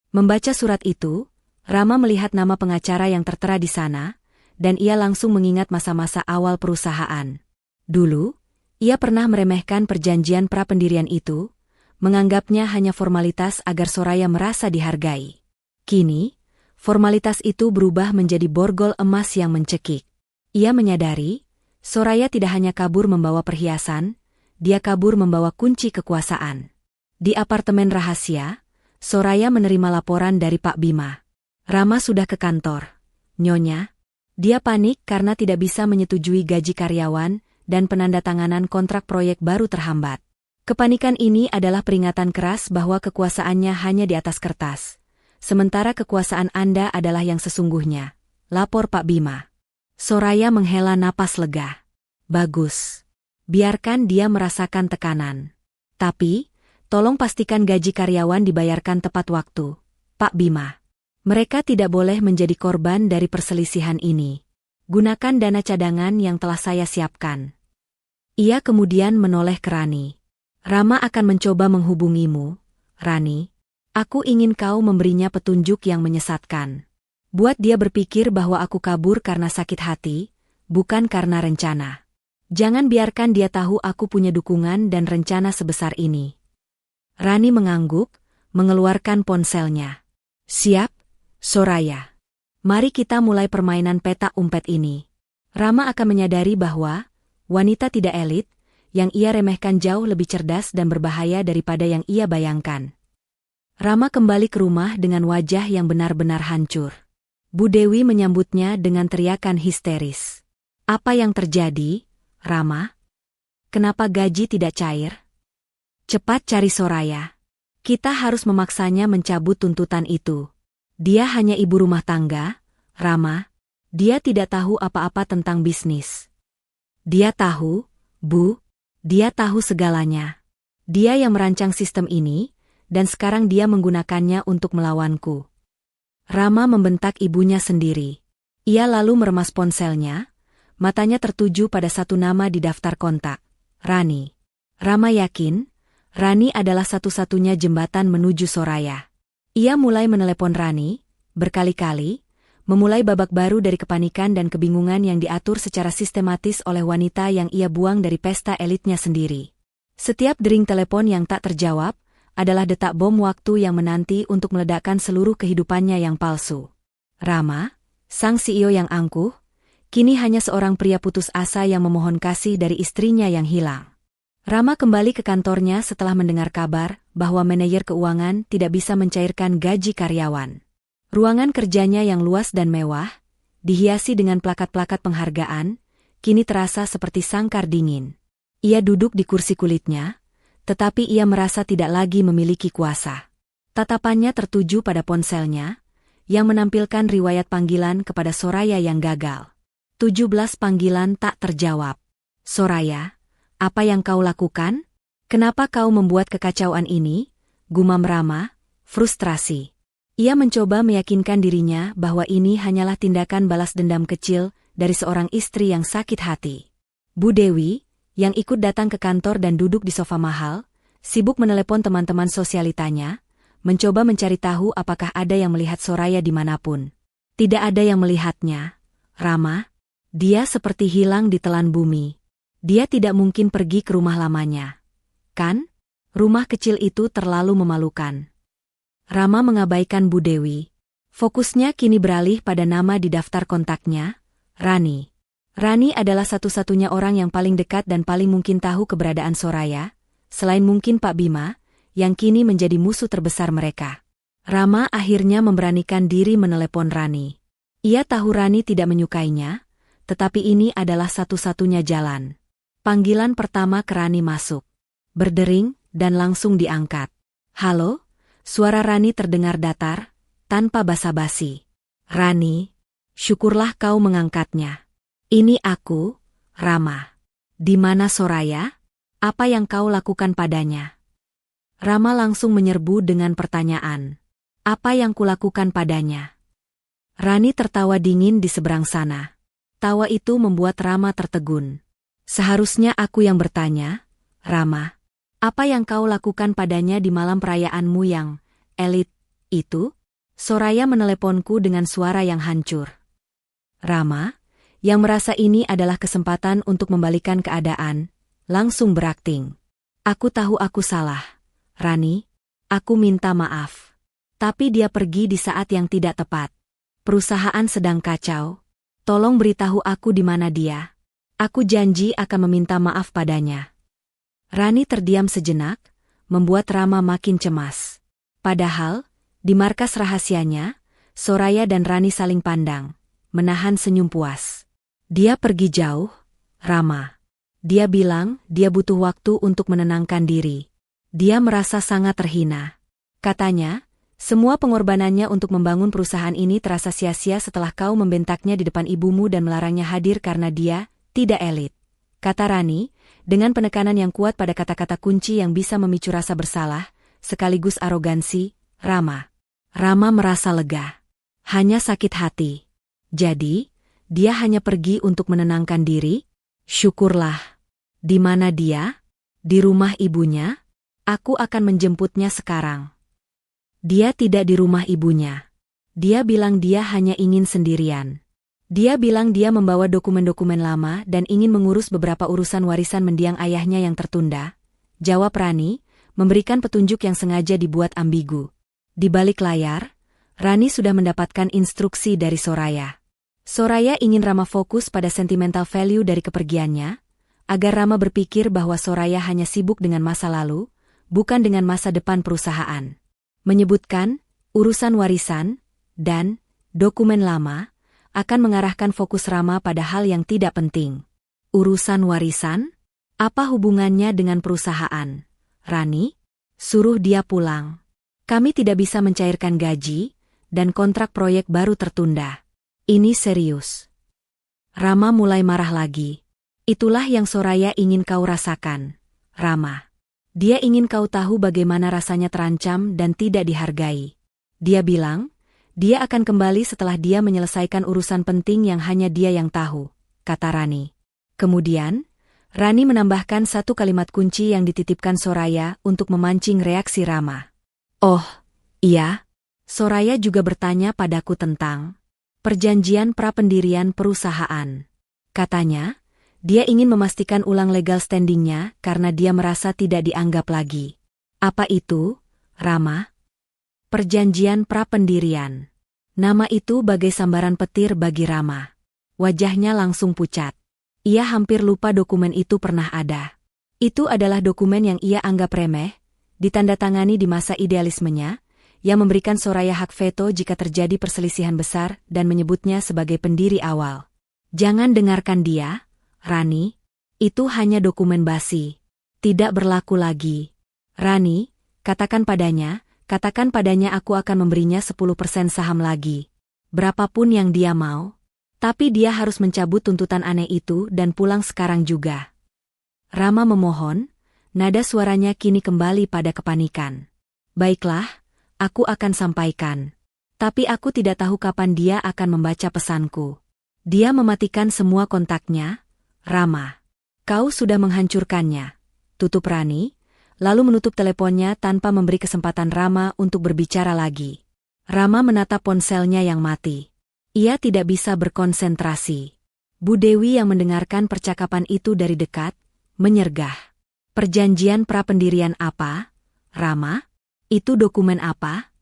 Membaca surat itu, Rama melihat nama pengacara yang tertera di sana, dan ia langsung mengingat masa-masa awal perusahaan. Dulu, ia pernah meremehkan perjanjian pra-pendirian itu, menganggapnya hanya formalitas agar Soraya merasa dihargai. Kini, formalitas itu berubah menjadi borgol emas yang mencekik. Ia menyadari, Soraya tidak hanya kabur membawa perhiasan, dia kabur membawa kunci kekuasaan. Di apartemen rahasia, Soraya menerima laporan dari Pak Bima. Rama sudah ke kantor. Nyonya. Dia panik karena tidak bisa menyetujui gaji karyawan dan penandatanganan kontrak proyek baru terhambat. Kepanikan ini adalah peringatan keras bahwa kekuasaannya hanya di atas kertas. Sementara kekuasaan Anda adalah yang sesungguhnya. Lapor Pak Bima. Soraya menghela napas lega. Bagus. Biarkan dia merasakan tekanan. Tapi, tolong pastikan gaji karyawan dibayarkan tepat waktu, Pak Bima. Mereka tidak boleh menjadi korban dari perselisihan ini. Gunakan dana cadangan yang telah saya siapkan. Ia kemudian menoleh ke Rani. Rama akan mencoba menghubungimu, Rani. Aku ingin kau memberinya petunjuk yang menyesatkan. Buat dia berpikir bahwa aku kabur karena sakit hati, bukan karena rencana. Jangan biarkan dia tahu aku punya dukungan dan rencana sebesar ini. Rani mengangguk, mengeluarkan ponselnya. Siap, Soraya. Mari kita mulai permainan petak umpet ini. Rama akan menyadari bahwa wanita tidak elit, yang ia remehkan jauh lebih cerdas dan berbahaya daripada yang ia bayangkan. Rama kembali ke rumah dengan wajah yang benar-benar hancur. Bu Dewi menyambutnya dengan teriakan histeris. Apa yang terjadi, Rama? Kenapa gaji tidak cair? Cepat cari Soraya. Kita harus memaksanya mencabut tuntutan itu. Dia hanya ibu rumah tangga, Rama. Dia tidak tahu apa-apa tentang bisnis. Dia tahu, Bu. Dia tahu segalanya. Dia yang merancang sistem ini, dan sekarang dia menggunakannya untuk melawanku. Rama membentak ibunya sendiri. Ia lalu meremas ponselnya, matanya tertuju pada satu nama di daftar kontak, Rani. Rama yakin, Rani adalah satu-satunya jembatan menuju Soraya. Ia mulai menelepon Rani, berkali-kali, memulai babak baru dari kepanikan dan kebingungan yang diatur secara sistematis oleh wanita yang ia buang dari pesta elitnya sendiri. Setiap dering telepon yang tak terjawab, adalah detak bom waktu yang menanti untuk meledakkan seluruh kehidupannya yang palsu. Rama, sang CEO yang angkuh, kini hanya seorang pria putus asa yang memohon kasih dari istrinya yang hilang. Rama kembali ke kantornya setelah mendengar kabar bahwa manajer keuangan tidak bisa mencairkan gaji karyawan. Ruangan kerjanya yang luas dan mewah, dihiasi dengan plakat-plakat penghargaan, kini terasa seperti sangkar dingin. Ia duduk di kursi kulitnya, tetapi ia merasa tidak lagi memiliki kuasa. Tatapannya tertuju pada ponselnya, yang menampilkan riwayat panggilan kepada Soraya yang gagal. 17 panggilan tak terjawab. Soraya, apa yang kau lakukan? Kenapa kau membuat kekacauan ini? Gumam Rama, frustrasi. Ia mencoba meyakinkan dirinya bahwa ini hanyalah tindakan balas dendam kecil dari seorang istri yang sakit hati. Bu Dewi, yang ikut datang ke kantor dan duduk di sofa mahal, sibuk menelepon teman-teman sosialitanya, mencoba mencari tahu apakah ada yang melihat Soraya dimanapun. Tidak ada yang melihatnya, Rama. Dia seperti hilang di telan bumi. Dia tidak mungkin pergi ke rumah lamanya. Kan? Rumah kecil itu terlalu memalukan. Rama mengabaikan Bu Dewi. Fokusnya kini beralih pada nama di daftar kontaknya, Rani. Rani adalah satu-satunya orang yang paling dekat dan paling mungkin tahu keberadaan Soraya, selain mungkin Pak Bima, yang kini menjadi musuh terbesar mereka. Rama akhirnya memberanikan diri menelepon Rani. Ia tahu Rani tidak menyukainya, tetapi ini adalah satu-satunya jalan. Panggilan pertama ke Rani masuk. Berdering, dan langsung diangkat. Halo? Suara Rani terdengar datar, tanpa basa-basi. Rani, syukurlah kau mengangkatnya. Ini aku, Rama. Di mana Soraya? Apa yang kau lakukan padanya? Rama langsung menyerbu dengan pertanyaan. Apa yang kulakukan padanya? Rani tertawa dingin di seberang sana. Tawa itu membuat Rama tertegun. Seharusnya aku yang bertanya, Rama. Apa yang kau lakukan padanya di malam perayaanmu yang elit itu? Soraya meneleponku dengan suara yang hancur. Rama, yang merasa ini adalah kesempatan untuk membalikan keadaan, langsung berakting. Aku tahu aku salah. Rani, aku minta maaf. Tapi dia pergi di saat yang tidak tepat. Perusahaan sedang kacau. Tolong beritahu aku di mana dia. Aku janji akan meminta maaf padanya. Rani terdiam sejenak, membuat Rama makin cemas. Padahal, di markas rahasianya, Soraya dan Rani saling pandang, menahan senyum puas. Dia pergi jauh, Rama. Dia bilang dia butuh waktu untuk menenangkan diri. Dia merasa sangat terhina. Katanya, semua pengorbanannya untuk membangun perusahaan ini terasa sia-sia setelah kau membentaknya di depan ibumu dan melarangnya hadir karena dia tidak elit. Kata Rani, dengan penekanan yang kuat pada kata-kata kunci yang bisa memicu rasa bersalah, sekaligus arogansi, Rama. Rama merasa lega. Hanya sakit hati. Jadi, dia hanya pergi untuk menenangkan diri? Syukurlah. Di mana dia? Di rumah ibunya? Aku akan menjemputnya sekarang. Dia tidak di rumah ibunya. Dia bilang dia hanya ingin sendirian. Dia bilang dia membawa dokumen-dokumen lama dan ingin mengurus beberapa urusan warisan mendiang ayahnya yang tertunda. Jawab Rani, memberikan petunjuk yang sengaja dibuat ambigu. Di balik layar, Rani sudah mendapatkan instruksi dari Soraya. Soraya ingin Rama fokus pada sentimental value dari kepergiannya, agar Rama berpikir bahwa Soraya hanya sibuk dengan masa lalu, bukan dengan masa depan perusahaan. Menyebutkan, urusan warisan, dan dokumen lama, akan mengarahkan fokus Rama pada hal yang tidak penting. Urusan warisan? Apa hubungannya dengan perusahaan? Rani, suruh dia pulang. Kami tidak bisa mencairkan gaji, dan kontrak proyek baru tertunda. Ini serius. Rama mulai marah lagi. Itulah yang Soraya ingin kau rasakan, Rama. Dia ingin kau tahu bagaimana rasanya terancam dan tidak dihargai. Dia bilang, dia akan kembali setelah dia menyelesaikan urusan penting yang hanya dia yang tahu, kata Rani. Kemudian, Rani menambahkan satu kalimat kunci yang dititipkan Soraya untuk memancing reaksi Rama. Oh, iya. Soraya juga bertanya padaku tentang perjanjian prapendirian perusahaan. Katanya, dia ingin memastikan ulang legal standingnya karena dia merasa tidak dianggap lagi. Apa itu, Rama? Perjanjian prapendirian. Nama itu bagai sambaran petir bagi Rama. Wajahnya langsung pucat. Ia hampir lupa dokumen itu pernah ada. Itu adalah dokumen yang ia anggap remeh, ditandatangani di masa idealismenya, yang memberikan Soraya hak veto jika terjadi perselisihan besar dan menyebutnya sebagai pendiri awal. Jangan dengarkan dia, Rani, itu hanya dokumen basi. Tidak berlaku lagi. Rani, katakan padanya aku akan memberinya 10% saham lagi. Berapapun yang dia mau. Tapi dia harus mencabut tuntutan aneh itu dan pulang sekarang juga. Rama memohon, nada suaranya kini kembali pada kepanikan. Baiklah, aku akan sampaikan. Tapi aku tidak tahu kapan dia akan membaca pesanku. Dia mematikan semua kontaknya, Rama. Kau sudah menghancurkannya. Tutup Rani, lalu menutup teleponnya tanpa memberi kesempatan Rama untuk berbicara lagi. Rama menatap ponselnya yang mati. Ia tidak bisa berkonsentrasi. Bu Dewi yang mendengarkan percakapan itu dari dekat, menyergah. Perjanjian prapendirian apa, Rama? Itu dokumen apa?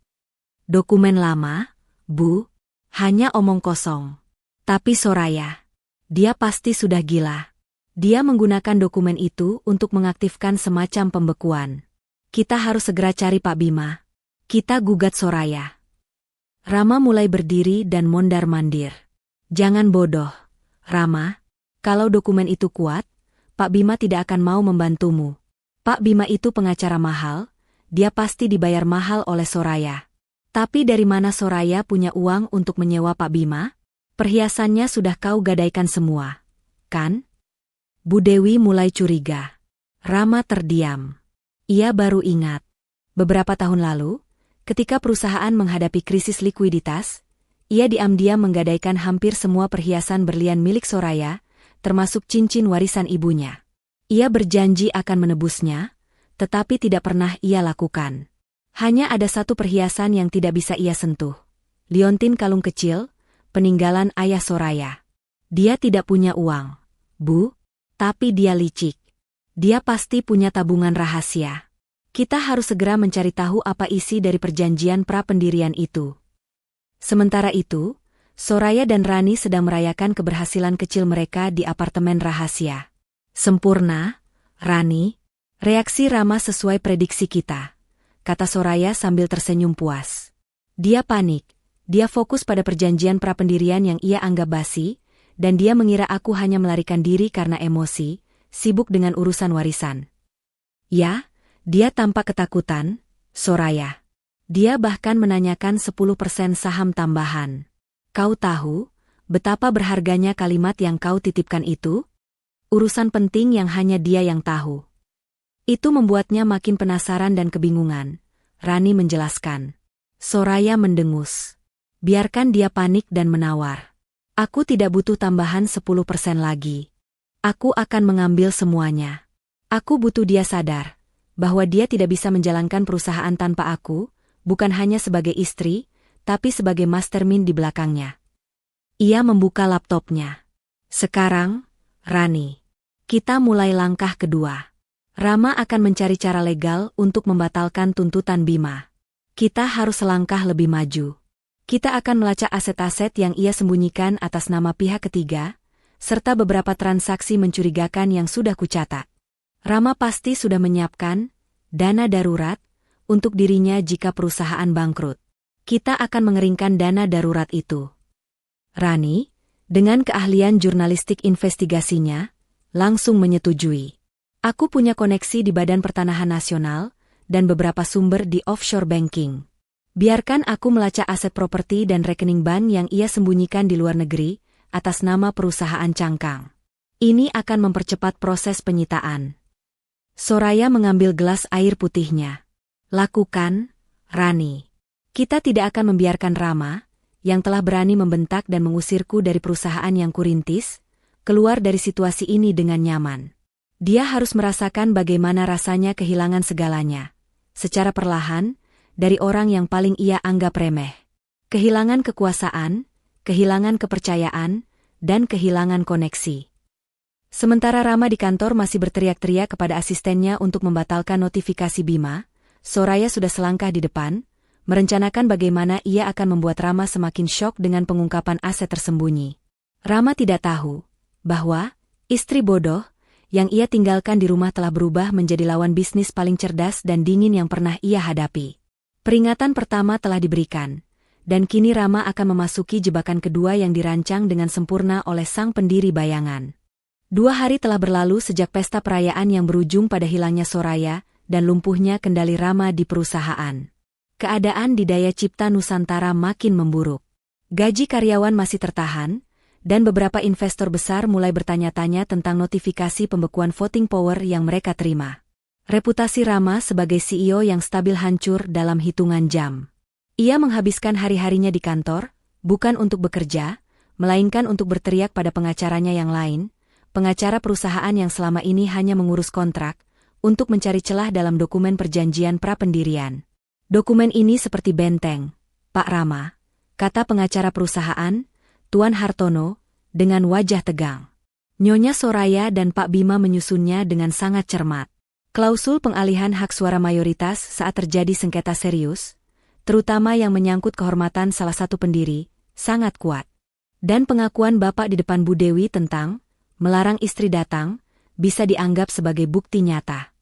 Dokumen lama, Bu. Hanya omong kosong. Tapi Soraya, dia pasti sudah gila. Dia menggunakan dokumen itu untuk mengaktifkan semacam pembekuan. Kita harus segera cari Pak Bima. Kita gugat Soraya. Rama mulai berdiri dan mondar-mandir. Jangan bodoh, Rama. Kalau dokumen itu kuat, Pak Bima tidak akan mau membantumu. Pak Bima itu pengacara mahal, dia pasti dibayar mahal oleh Soraya. Tapi dari mana Soraya punya uang untuk menyewa Pak Bima? Perhiasannya sudah kau gadaikan semua, kan? Bu Dewi mulai curiga. Rama terdiam. Ia baru ingat. Beberapa tahun lalu, ketika perusahaan menghadapi krisis likuiditas, ia diam-diam menggadaikan hampir semua perhiasan berlian milik Soraya, termasuk cincin warisan ibunya. Ia berjanji akan menebusnya, tetapi tidak pernah ia lakukan. Hanya ada satu perhiasan yang tidak bisa ia sentuh. Liontin kalung kecil, peninggalan ayah Soraya. Dia tidak punya uang, Bu, tapi dia licik. Dia pasti punya tabungan rahasia. Kita harus segera mencari tahu apa isi dari perjanjian pra-pendirian itu. Sementara itu, Soraya dan Rani sedang merayakan keberhasilan kecil mereka di apartemen rahasia. Sempurna, Rani. Reaksi Rama sesuai prediksi kita, kata Soraya sambil tersenyum puas. Dia panik. Dia fokus pada perjanjian pra-pendirian yang ia anggap basi, dan dia mengira aku hanya melarikan diri karena emosi, sibuk dengan urusan warisan. Ya, dia tampak ketakutan, Soraya. Dia bahkan menanyakan 10% saham tambahan. Kau tahu betapa berharganya kalimat yang kau titipkan itu? Urusan penting yang hanya dia yang tahu. Itu membuatnya makin penasaran dan kebingungan. Rani menjelaskan. Soraya mendengus. Biarkan dia panik dan menawar. Aku tidak butuh tambahan 10% lagi. Aku akan mengambil semuanya. Aku butuh dia sadar bahwa dia tidak bisa menjalankan perusahaan tanpa aku, bukan hanya sebagai istri, tapi sebagai mastermind di belakangnya. Ia membuka laptopnya. Sekarang, Rani, kita mulai langkah kedua. Rama akan mencari cara legal untuk membatalkan tuntutan Bima. Kita harus selangkah lebih maju. Kita akan melacak aset-aset yang ia sembunyikan atas nama pihak ketiga, serta beberapa transaksi mencurigakan yang sudah kucatat. Rama pasti sudah menyiapkan dana darurat untuk dirinya jika perusahaan bangkrut. Kita akan mengeringkan dana darurat itu. Rani, dengan keahlian jurnalistik investigasinya, langsung menyetujui. Aku punya koneksi di Badan Pertanahan Nasional dan beberapa sumber di offshore banking. Biarkan aku melacak aset properti dan rekening bank yang ia sembunyikan di luar negeri atas nama perusahaan cangkang. Ini akan mempercepat proses penyitaan. Soraya mengambil gelas air putihnya. Lakukan, Rani. Kita tidak akan membiarkan Rama, yang telah berani membentak dan mengusirku dari perusahaan yang kurintis, keluar dari situasi ini dengan nyaman. Dia harus merasakan bagaimana rasanya kehilangan segalanya, secara perlahan, dari orang yang paling ia anggap remeh. Kehilangan kekuasaan, kehilangan kepercayaan, dan kehilangan koneksi. Sementara Rama di kantor masih berteriak-teriak kepada asistennya untuk membatalkan notifikasi Bima, Soraya sudah selangkah di depan, merencanakan bagaimana ia akan membuat Rama semakin syok dengan pengungkapan aset tersembunyi. Rama tidak tahu bahwa istri bodoh yang ia tinggalkan di rumah telah berubah menjadi lawan bisnis paling cerdas dan dingin yang pernah ia hadapi. Peringatan pertama telah diberikan, dan kini Rama akan memasuki jebakan kedua yang dirancang dengan sempurna oleh sang pendiri bayangan. 2 hari telah berlalu sejak pesta perayaan yang berujung pada hilangnya Soraya dan lumpuhnya kendali Rama di perusahaan. Keadaan di Daya Cipta Nusantara makin memburuk. Gaji karyawan masih tertahan, dan beberapa investor besar mulai bertanya-tanya tentang notifikasi pembekuan voting power yang mereka terima. Reputasi Rama sebagai CEO yang stabil hancur dalam hitungan jam. Ia menghabiskan hari-harinya di kantor, bukan untuk bekerja, melainkan untuk berteriak pada pengacaranya yang lain, pengacara perusahaan yang selama ini hanya mengurus kontrak, untuk mencari celah dalam dokumen perjanjian pra-pendirian. Dokumen ini seperti benteng, Pak Rama, kata pengacara perusahaan, Tuan Hartono, dengan wajah tegang. Nyonya Soraya dan Pak Bima menyusunnya dengan sangat cermat. Klausul pengalihan hak suara mayoritas saat terjadi sengketa serius, terutama yang menyangkut kehormatan salah satu pendiri, sangat kuat. Dan pengakuan Bapak di depan Bu Dewi tentang melarang istri datang, bisa dianggap sebagai bukti nyata.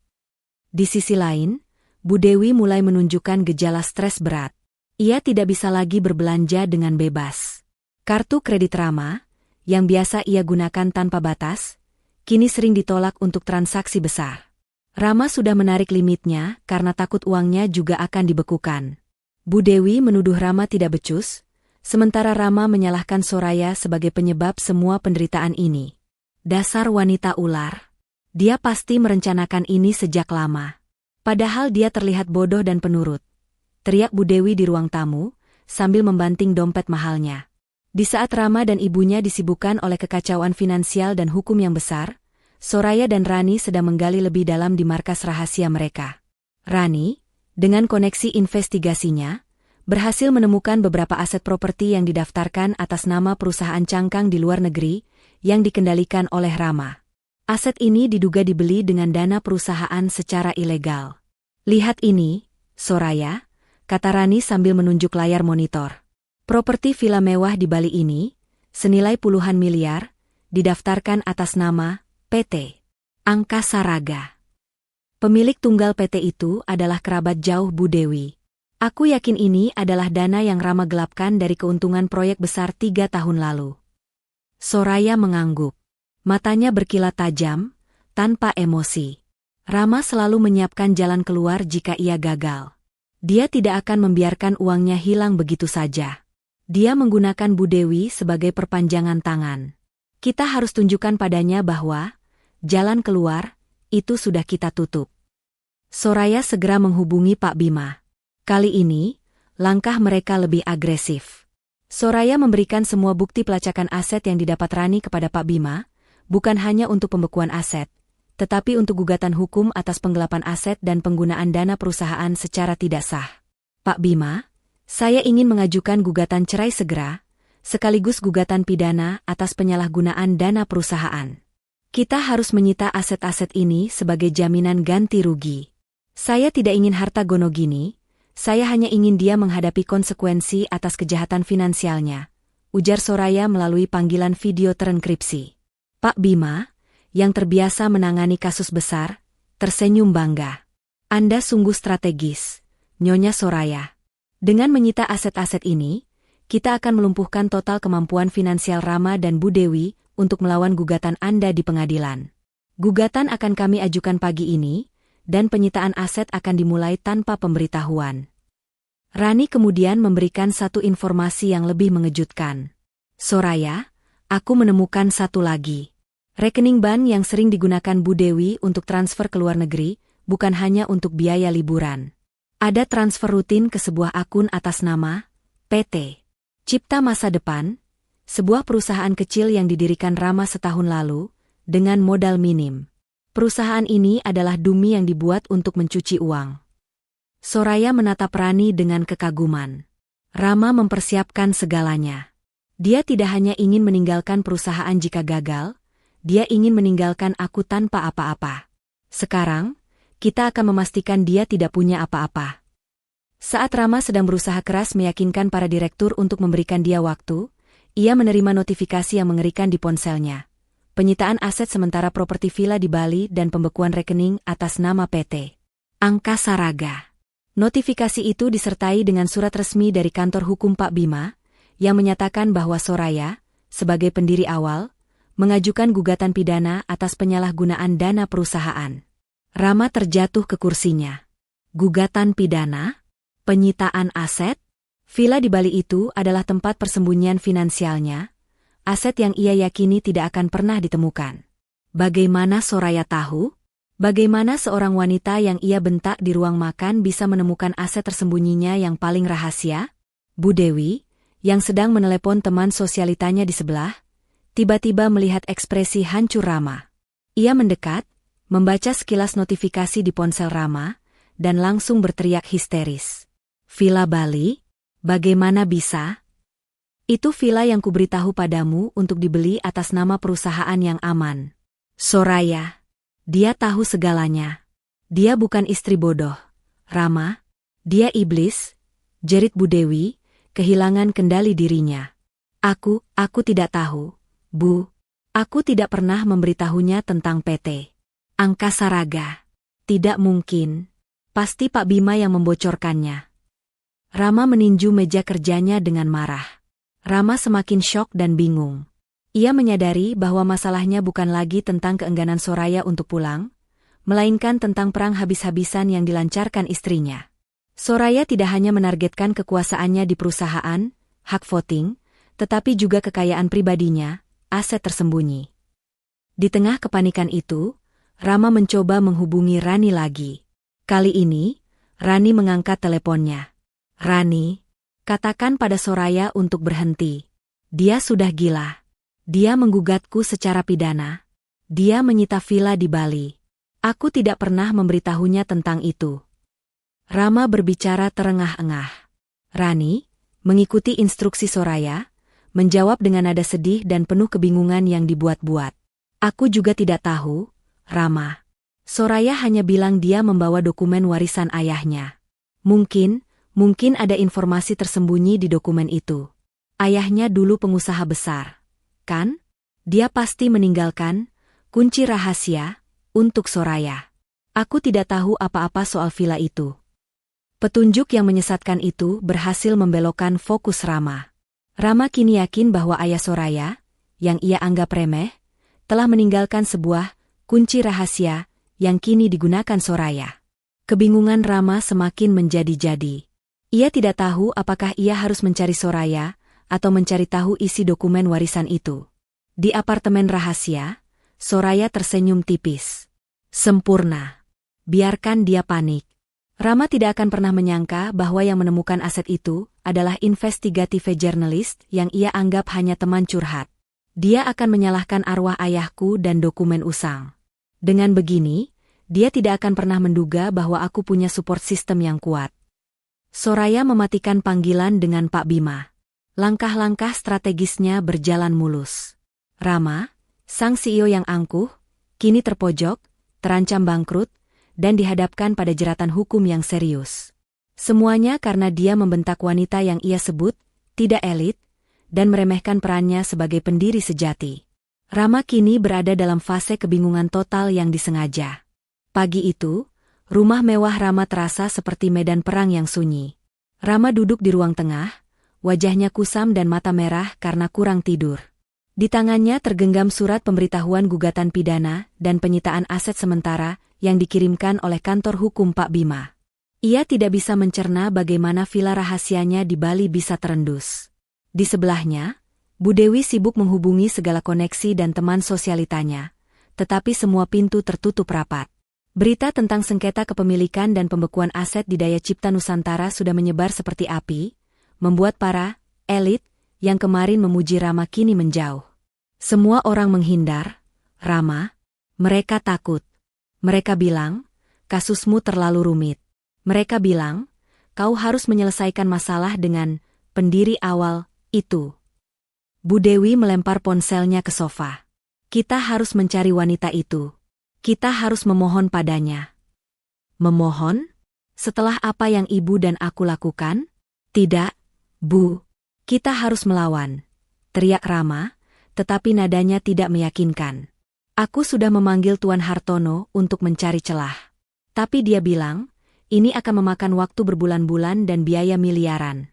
Di sisi lain, Bu Dewi mulai menunjukkan gejala stres berat. Ia tidak bisa lagi berbelanja dengan bebas. Kartu kredit Rama, yang biasa ia gunakan tanpa batas, kini sering ditolak untuk transaksi besar. Rama sudah menarik limitnya karena takut uangnya juga akan dibekukan. Bu Dewi menuduh Rama tidak becus, sementara Rama menyalahkan Soraya sebagai penyebab semua penderitaan ini. Dasar wanita ular. Dia pasti merencanakan ini sejak lama. Padahal dia terlihat bodoh dan penurut. Teriak Bu Dewi di ruang tamu, sambil membanting dompet mahalnya. Di saat Rama dan ibunya disibukkan oleh kekacauan finansial dan hukum yang besar, Soraya dan Rani sedang menggali lebih dalam di markas rahasia mereka. Rani, dengan koneksi investigasinya, berhasil menemukan beberapa aset properti yang didaftarkan atas nama perusahaan cangkang di luar negeri yang dikendalikan oleh Rama. Aset ini diduga dibeli dengan dana perusahaan secara ilegal. Lihat ini, Soraya, kata Rani sambil menunjuk layar monitor. Properti villa mewah di Bali ini, senilai puluhan miliar, didaftarkan atas nama PT Angkasa Raga. Pemilik tunggal PT itu adalah kerabat jauh Bu Dewi. Aku yakin ini adalah dana yang Rama gelapkan dari keuntungan proyek besar 3 tahun lalu. Soraya mengangguk. Matanya berkilat tajam, tanpa emosi. Rama selalu menyiapkan jalan keluar jika ia gagal. Dia tidak akan membiarkan uangnya hilang begitu saja. Dia menggunakan Bu Dewi sebagai perpanjangan tangan. Kita harus tunjukkan padanya bahwa jalan keluar itu sudah kita tutup. Soraya segera menghubungi Pak Bima. Kali ini, langkah mereka lebih agresif. Soraya memberikan semua bukti pelacakan aset yang didapat Rani kepada Pak Bima, bukan hanya untuk pembekuan aset, tetapi untuk gugatan hukum atas penggelapan aset dan penggunaan dana perusahaan secara tidak sah. Pak Bima, saya ingin mengajukan gugatan cerai segera, sekaligus gugatan pidana atas penyalahgunaan dana perusahaan. Kita harus menyita aset-aset ini sebagai jaminan ganti rugi. Saya tidak ingin harta gono gini, saya hanya ingin dia menghadapi konsekuensi atas kejahatan finansialnya, ujar Soraya melalui panggilan video terenkripsi. Pak Bima, yang terbiasa menangani kasus besar, tersenyum bangga. Anda sungguh strategis, Nyonya Soraya. Dengan menyita aset-aset ini, kita akan melumpuhkan total kemampuan finansial Rama dan Bu Dewi untuk melawan gugatan Anda di pengadilan. Gugatan akan kami ajukan pagi ini, dan penyitaan aset akan dimulai tanpa pemberitahuan. Rani kemudian memberikan satu informasi yang lebih mengejutkan. Soraya, aku menemukan satu lagi. Rekening bank yang sering digunakan Bu Dewi untuk transfer ke luar negeri, bukan hanya untuk biaya liburan. Ada transfer rutin ke sebuah akun atas nama PT Cipta Masa Depan, sebuah perusahaan kecil yang didirikan Rama setahun lalu, dengan modal minim. Perusahaan ini adalah dummy yang dibuat untuk mencuci uang. Soraya menatap Rani dengan kekaguman. Rama mempersiapkan segalanya. Dia tidak hanya ingin meninggalkan perusahaan jika gagal, dia ingin meninggalkan aku tanpa apa-apa. Sekarang, kita akan memastikan dia tidak punya apa-apa. Saat Rama sedang berusaha keras meyakinkan para direktur untuk memberikan dia waktu, ia menerima notifikasi yang mengerikan di ponselnya. Penyitaan aset sementara properti villa di Bali dan pembekuan rekening atas nama PT Angkasa Raga. Notifikasi itu disertai dengan surat resmi dari kantor hukum Pak Bima, yang menyatakan bahwa Soraya, sebagai pendiri awal, mengajukan gugatan pidana atas penyalahgunaan dana perusahaan. Rama terjatuh ke kursinya. Gugatan pidana? Penyitaan aset? Villa di Bali itu adalah tempat persembunyian finansialnya, aset yang ia yakini tidak akan pernah ditemukan. Bagaimana Soraya tahu? Bagaimana seorang wanita yang ia bentak di ruang makan bisa menemukan aset tersembunyinya yang paling rahasia? Bu Dewi, yang sedang menelepon teman sosialitanya di sebelah, tiba-tiba melihat ekspresi hancur Rama. Ia mendekat, membaca sekilas notifikasi di ponsel Rama, dan langsung berteriak histeris. Villa Bali? Bagaimana bisa? Itu villa yang kuberitahu padamu untuk dibeli atas nama perusahaan yang aman. Soraya. Dia tahu segalanya. Dia bukan istri bodoh. Rama. Dia iblis. Jerit Bu Dewi, kehilangan kendali dirinya. Aku tidak tahu, Bu. Aku tidak pernah memberitahunya tentang PT Angkasa Raga. Tidak mungkin. Pasti Pak Bima yang membocorkannya. Rama meninju meja kerjanya dengan marah. Rama semakin syok dan bingung. Ia menyadari bahwa masalahnya bukan lagi tentang keengganan Soraya untuk pulang, melainkan tentang perang habis-habisan yang dilancarkan istrinya. Soraya tidak hanya menargetkan kekuasaannya di perusahaan, hak voting, tetapi juga kekayaan pribadinya, aset tersembunyi. Di tengah kepanikan itu, Rama mencoba menghubungi Rani lagi. Kali ini, Rani mengangkat teleponnya. "Rani, katakan pada Soraya untuk berhenti. Dia sudah gila. Dia menggugatku secara pidana. Dia menyita villa di Bali. Aku tidak pernah memberitahunya tentang itu." Rama berbicara terengah-engah. Rani, mengikuti instruksi Soraya, menjawab dengan nada sedih dan penuh kebingungan yang dibuat-buat. "Aku juga tidak tahu, Rama. Soraya hanya bilang dia membawa dokumen warisan ayahnya. Mungkin ada informasi tersembunyi di dokumen itu. Ayahnya dulu pengusaha besar, kan? Dia pasti meninggalkan kunci rahasia untuk Soraya. Aku tidak tahu apa-apa soal villa itu." Petunjuk yang menyesatkan itu berhasil membelokkan fokus Rama. Rama kini yakin bahwa ayah Soraya, yang ia anggap remeh, telah meninggalkan sebuah kunci rahasia yang kini digunakan Soraya. Kebingungan Rama semakin menjadi-jadi. Ia tidak tahu apakah ia harus mencari Soraya atau mencari tahu isi dokumen warisan itu. Di apartemen rahasia, Soraya tersenyum tipis. "Sempurna. Biarkan dia panik." Rama tidak akan pernah menyangka bahwa yang menemukan aset itu adalah investigative journalist yang ia anggap hanya teman curhat. Dia akan menyalahkan arwah ayahku dan dokumen usang. Dengan begini, dia tidak akan pernah menduga bahwa aku punya support system yang kuat. Soraya mematikan panggilan dengan Pak Bima. Langkah-langkah strategisnya berjalan mulus. Rama, sang CEO yang angkuh, kini terpojok, terancam bangkrut, dan dihadapkan pada jeratan hukum yang serius. Semuanya karena dia membentak wanita yang ia sebut tidak elit, dan meremehkan perannya sebagai pendiri sejati. Rama kini berada dalam fase kebingungan total yang disengaja. Pagi itu, rumah mewah Rama terasa seperti medan perang yang sunyi. Rama duduk di ruang tengah, wajahnya kusam dan mata merah karena kurang tidur. Di tangannya tergenggam surat pemberitahuan gugatan pidana dan penyitaan aset sementara yang dikirimkan oleh kantor hukum Pak Bima. Ia tidak bisa mencerna bagaimana villa rahasianya di Bali bisa terendus. Di sebelahnya, Bu Dewi sibuk menghubungi segala koneksi dan teman sosialitanya, tetapi semua pintu tertutup rapat. Berita tentang sengketa kepemilikan dan pembekuan aset di Daya Cipta Nusantara sudah menyebar seperti api, membuat para elit yang kemarin memuji Rama kini menjauh. Semua orang menghindar, Rama. Mereka takut. Mereka bilang, kasusmu terlalu rumit. Mereka bilang, kau harus menyelesaikan masalah dengan pendiri awal itu. Bu Dewi melempar ponselnya ke sofa. Kita harus mencari wanita itu. Kita harus memohon padanya. Memohon? Setelah apa yang ibu dan aku lakukan? Tidak, Bu. Kita harus melawan. Teriak Rama, tetapi nadanya tidak meyakinkan. Aku sudah memanggil Tuan Hartono untuk mencari celah. Tapi dia bilang, ini akan memakan waktu berbulan-bulan dan biaya miliaran.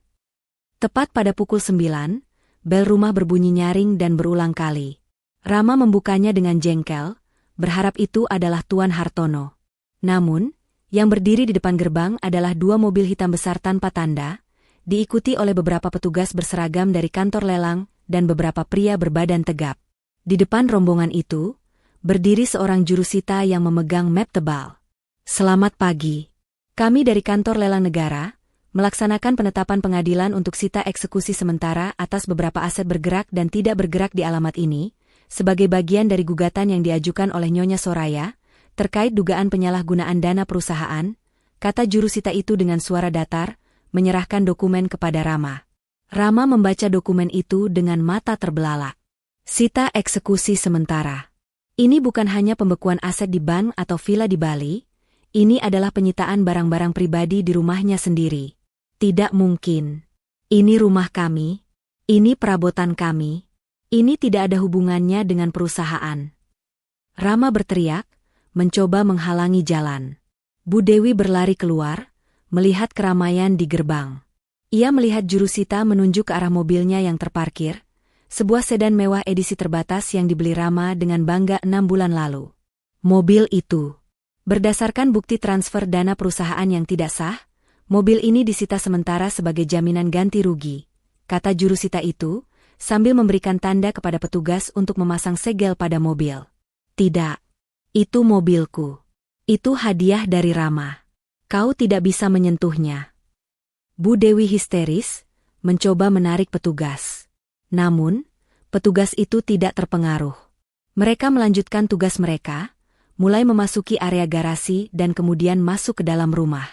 Tepat pada pukul 9, bel rumah berbunyi nyaring dan berulang kali. Rama membukanya dengan jengkel, berharap itu adalah Tuan Hartono. Namun, yang berdiri di depan gerbang adalah dua mobil hitam besar tanpa tanda, diikuti oleh beberapa petugas berseragam dari kantor lelang dan beberapa pria berbadan tegap. Di depan rombongan itu, berdiri seorang jurusita yang memegang map tebal. Selamat pagi. Kami dari kantor lelang negara, melaksanakan penetapan pengadilan untuk sita eksekusi sementara atas beberapa aset bergerak dan tidak bergerak di alamat ini, sebagai bagian dari gugatan yang diajukan oleh Nyonya Soraya, terkait dugaan penyalahgunaan dana perusahaan, kata jurusita itu dengan suara datar, menyerahkan dokumen kepada Rama. Rama membaca dokumen itu dengan mata terbelalak. Sita eksekusi sementara. Ini bukan hanya pembekuan aset di bank atau villa di Bali, ini adalah penyitaan barang-barang pribadi di rumahnya sendiri. Tidak mungkin. Ini rumah kami. Ini perabotan kami. Ini tidak ada hubungannya dengan perusahaan. Rama berteriak, mencoba menghalangi jalan. Bu Dewi berlari keluar, melihat keramaian di gerbang. Ia melihat jurusita menunjuk ke arah mobilnya yang terparkir, sebuah sedan mewah edisi terbatas yang dibeli Rama dengan bangga 6 bulan lalu. Mobil itu Berdasarkan bukti transfer dana perusahaan yang tidak sah, mobil ini disita sementara sebagai jaminan ganti rugi, kata jurusita itu, sambil memberikan tanda kepada petugas untuk memasang segel pada mobil. Tidak. Itu mobilku. Itu hadiah dari Rama. Kau tidak bisa menyentuhnya. Bu Dewi histeris, mencoba menarik petugas. Namun, petugas itu tidak terpengaruh. Mereka melanjutkan tugas mereka, mulai memasuki area garasi dan kemudian masuk ke dalam rumah.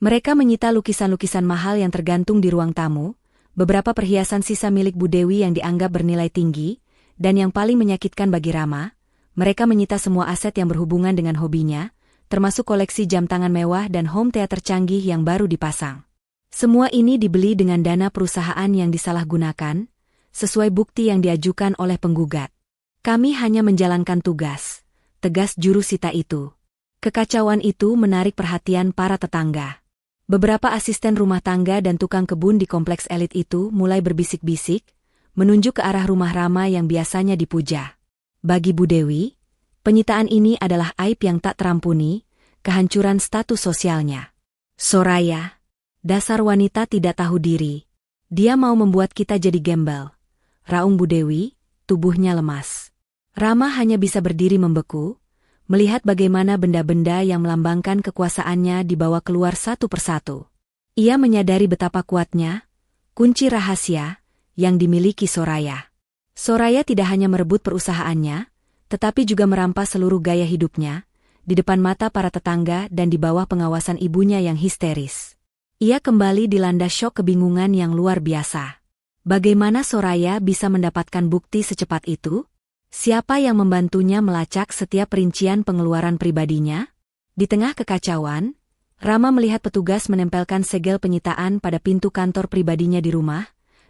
Mereka menyita lukisan-lukisan mahal yang tergantung di ruang tamu, beberapa perhiasan sisa milik Bu Dewi yang dianggap bernilai tinggi, dan yang paling menyakitkan bagi Rama, mereka menyita semua aset yang berhubungan dengan hobinya, termasuk koleksi jam tangan mewah dan home theater canggih yang baru dipasang. Semua ini dibeli dengan dana perusahaan yang disalahgunakan, sesuai bukti yang diajukan oleh penggugat. Kami hanya menjalankan tugas, tegas jurusita itu. Kekacauan itu menarik perhatian para tetangga. Beberapa asisten rumah tangga dan tukang kebun di kompleks elit itu mulai berbisik-bisik, menunjuk ke arah rumah Rama yang biasanya dipuja. Bagi Bu Dewi, penyitaan ini adalah aib yang tak terampuni, kehancuran status sosialnya. Soraya, dasar wanita tidak tahu diri. Dia mau membuat kita jadi gembel. Raung Bu Dewi, tubuhnya lemas. Rama hanya bisa berdiri membeku, melihat bagaimana benda-benda yang melambangkan kekuasaannya dibawa keluar satu persatu. Ia menyadari betapa kuatnya kunci rahasia yang dimiliki Soraya. Soraya tidak hanya merebut perusahaannya, tetapi juga merampas seluruh gaya hidupnya, di depan mata para tetangga dan di bawah pengawasan ibunya yang histeris. Ia kembali dilanda syok kebingungan yang luar biasa. Bagaimana Soraya bisa mendapatkan bukti secepat itu? Siapa yang membantunya melacak setiap perincian pengeluaran pribadinya? Di tengah kekacauan, Rama melihat petugas menempelkan segel penyitaan pada pintu kantor pribadinya di rumah,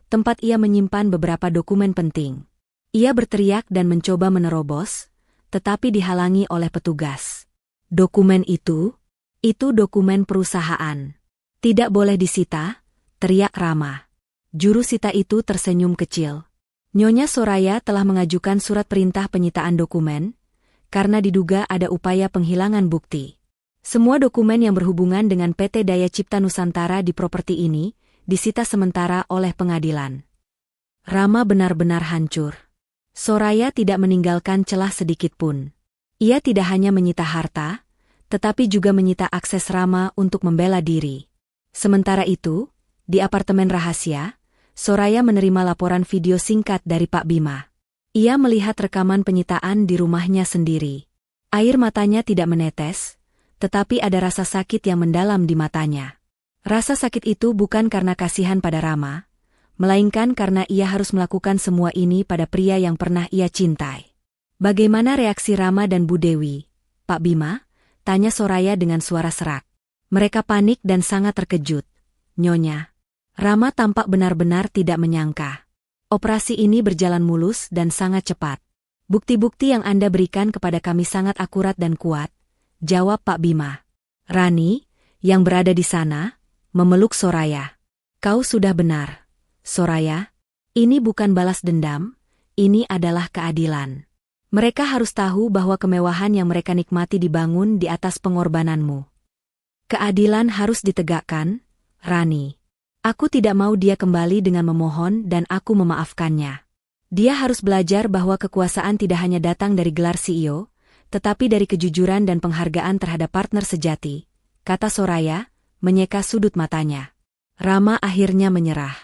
tempat ia menyimpan beberapa dokumen penting. Ia berteriak dan mencoba menerobos, tetapi dihalangi oleh petugas. Dokumen itu dokumen perusahaan. Tidak boleh disita, teriak Rama. Jurusita itu tersenyum kecil. Nyonya Soraya telah mengajukan surat perintah penyitaan dokumen, karena diduga ada upaya penghilangan bukti. Semua dokumen yang berhubungan dengan PT Daya Cipta Nusantara di properti ini, disita sementara oleh pengadilan. Rama benar-benar hancur. Soraya tidak meninggalkan celah sedikitpun. Ia tidak hanya menyita harta, tetapi juga menyita akses Rama untuk membela diri. Sementara itu, di apartemen rahasia, Soraya menerima laporan video singkat dari Pak Bima. Ia melihat rekaman penyitaan di rumahnya sendiri. Air matanya tidak menetes, tetapi ada rasa sakit yang mendalam di matanya. Rasa sakit itu bukan karena kasihan pada Rama, melainkan karena ia harus melakukan semua ini pada pria yang pernah ia cintai. Bagaimana reaksi Rama dan Bu Dewi, Pak Bima? Tanya Soraya dengan suara serak. Mereka panik dan sangat terkejut. Nyonya. Rama tampak benar-benar tidak menyangka. Operasi ini berjalan mulus dan sangat cepat. Bukti-bukti yang Anda berikan kepada kami sangat akurat dan kuat, jawab Pak Bima. Rani, yang berada di sana, memeluk Soraya. Kau sudah benar, Soraya. Ini bukan balas dendam, ini adalah keadilan. Mereka harus tahu bahwa kemewahan yang mereka nikmati dibangun di atas pengorbananmu. Keadilan harus ditegakkan, Rani. Aku tidak mau dia kembali dengan memohon dan aku memaafkannya. Dia harus belajar bahwa kekuasaan tidak hanya datang dari gelar CEO, tetapi dari kejujuran dan penghargaan terhadap partner sejati, kata Soraya, menyeka sudut matanya. Rama akhirnya menyerah.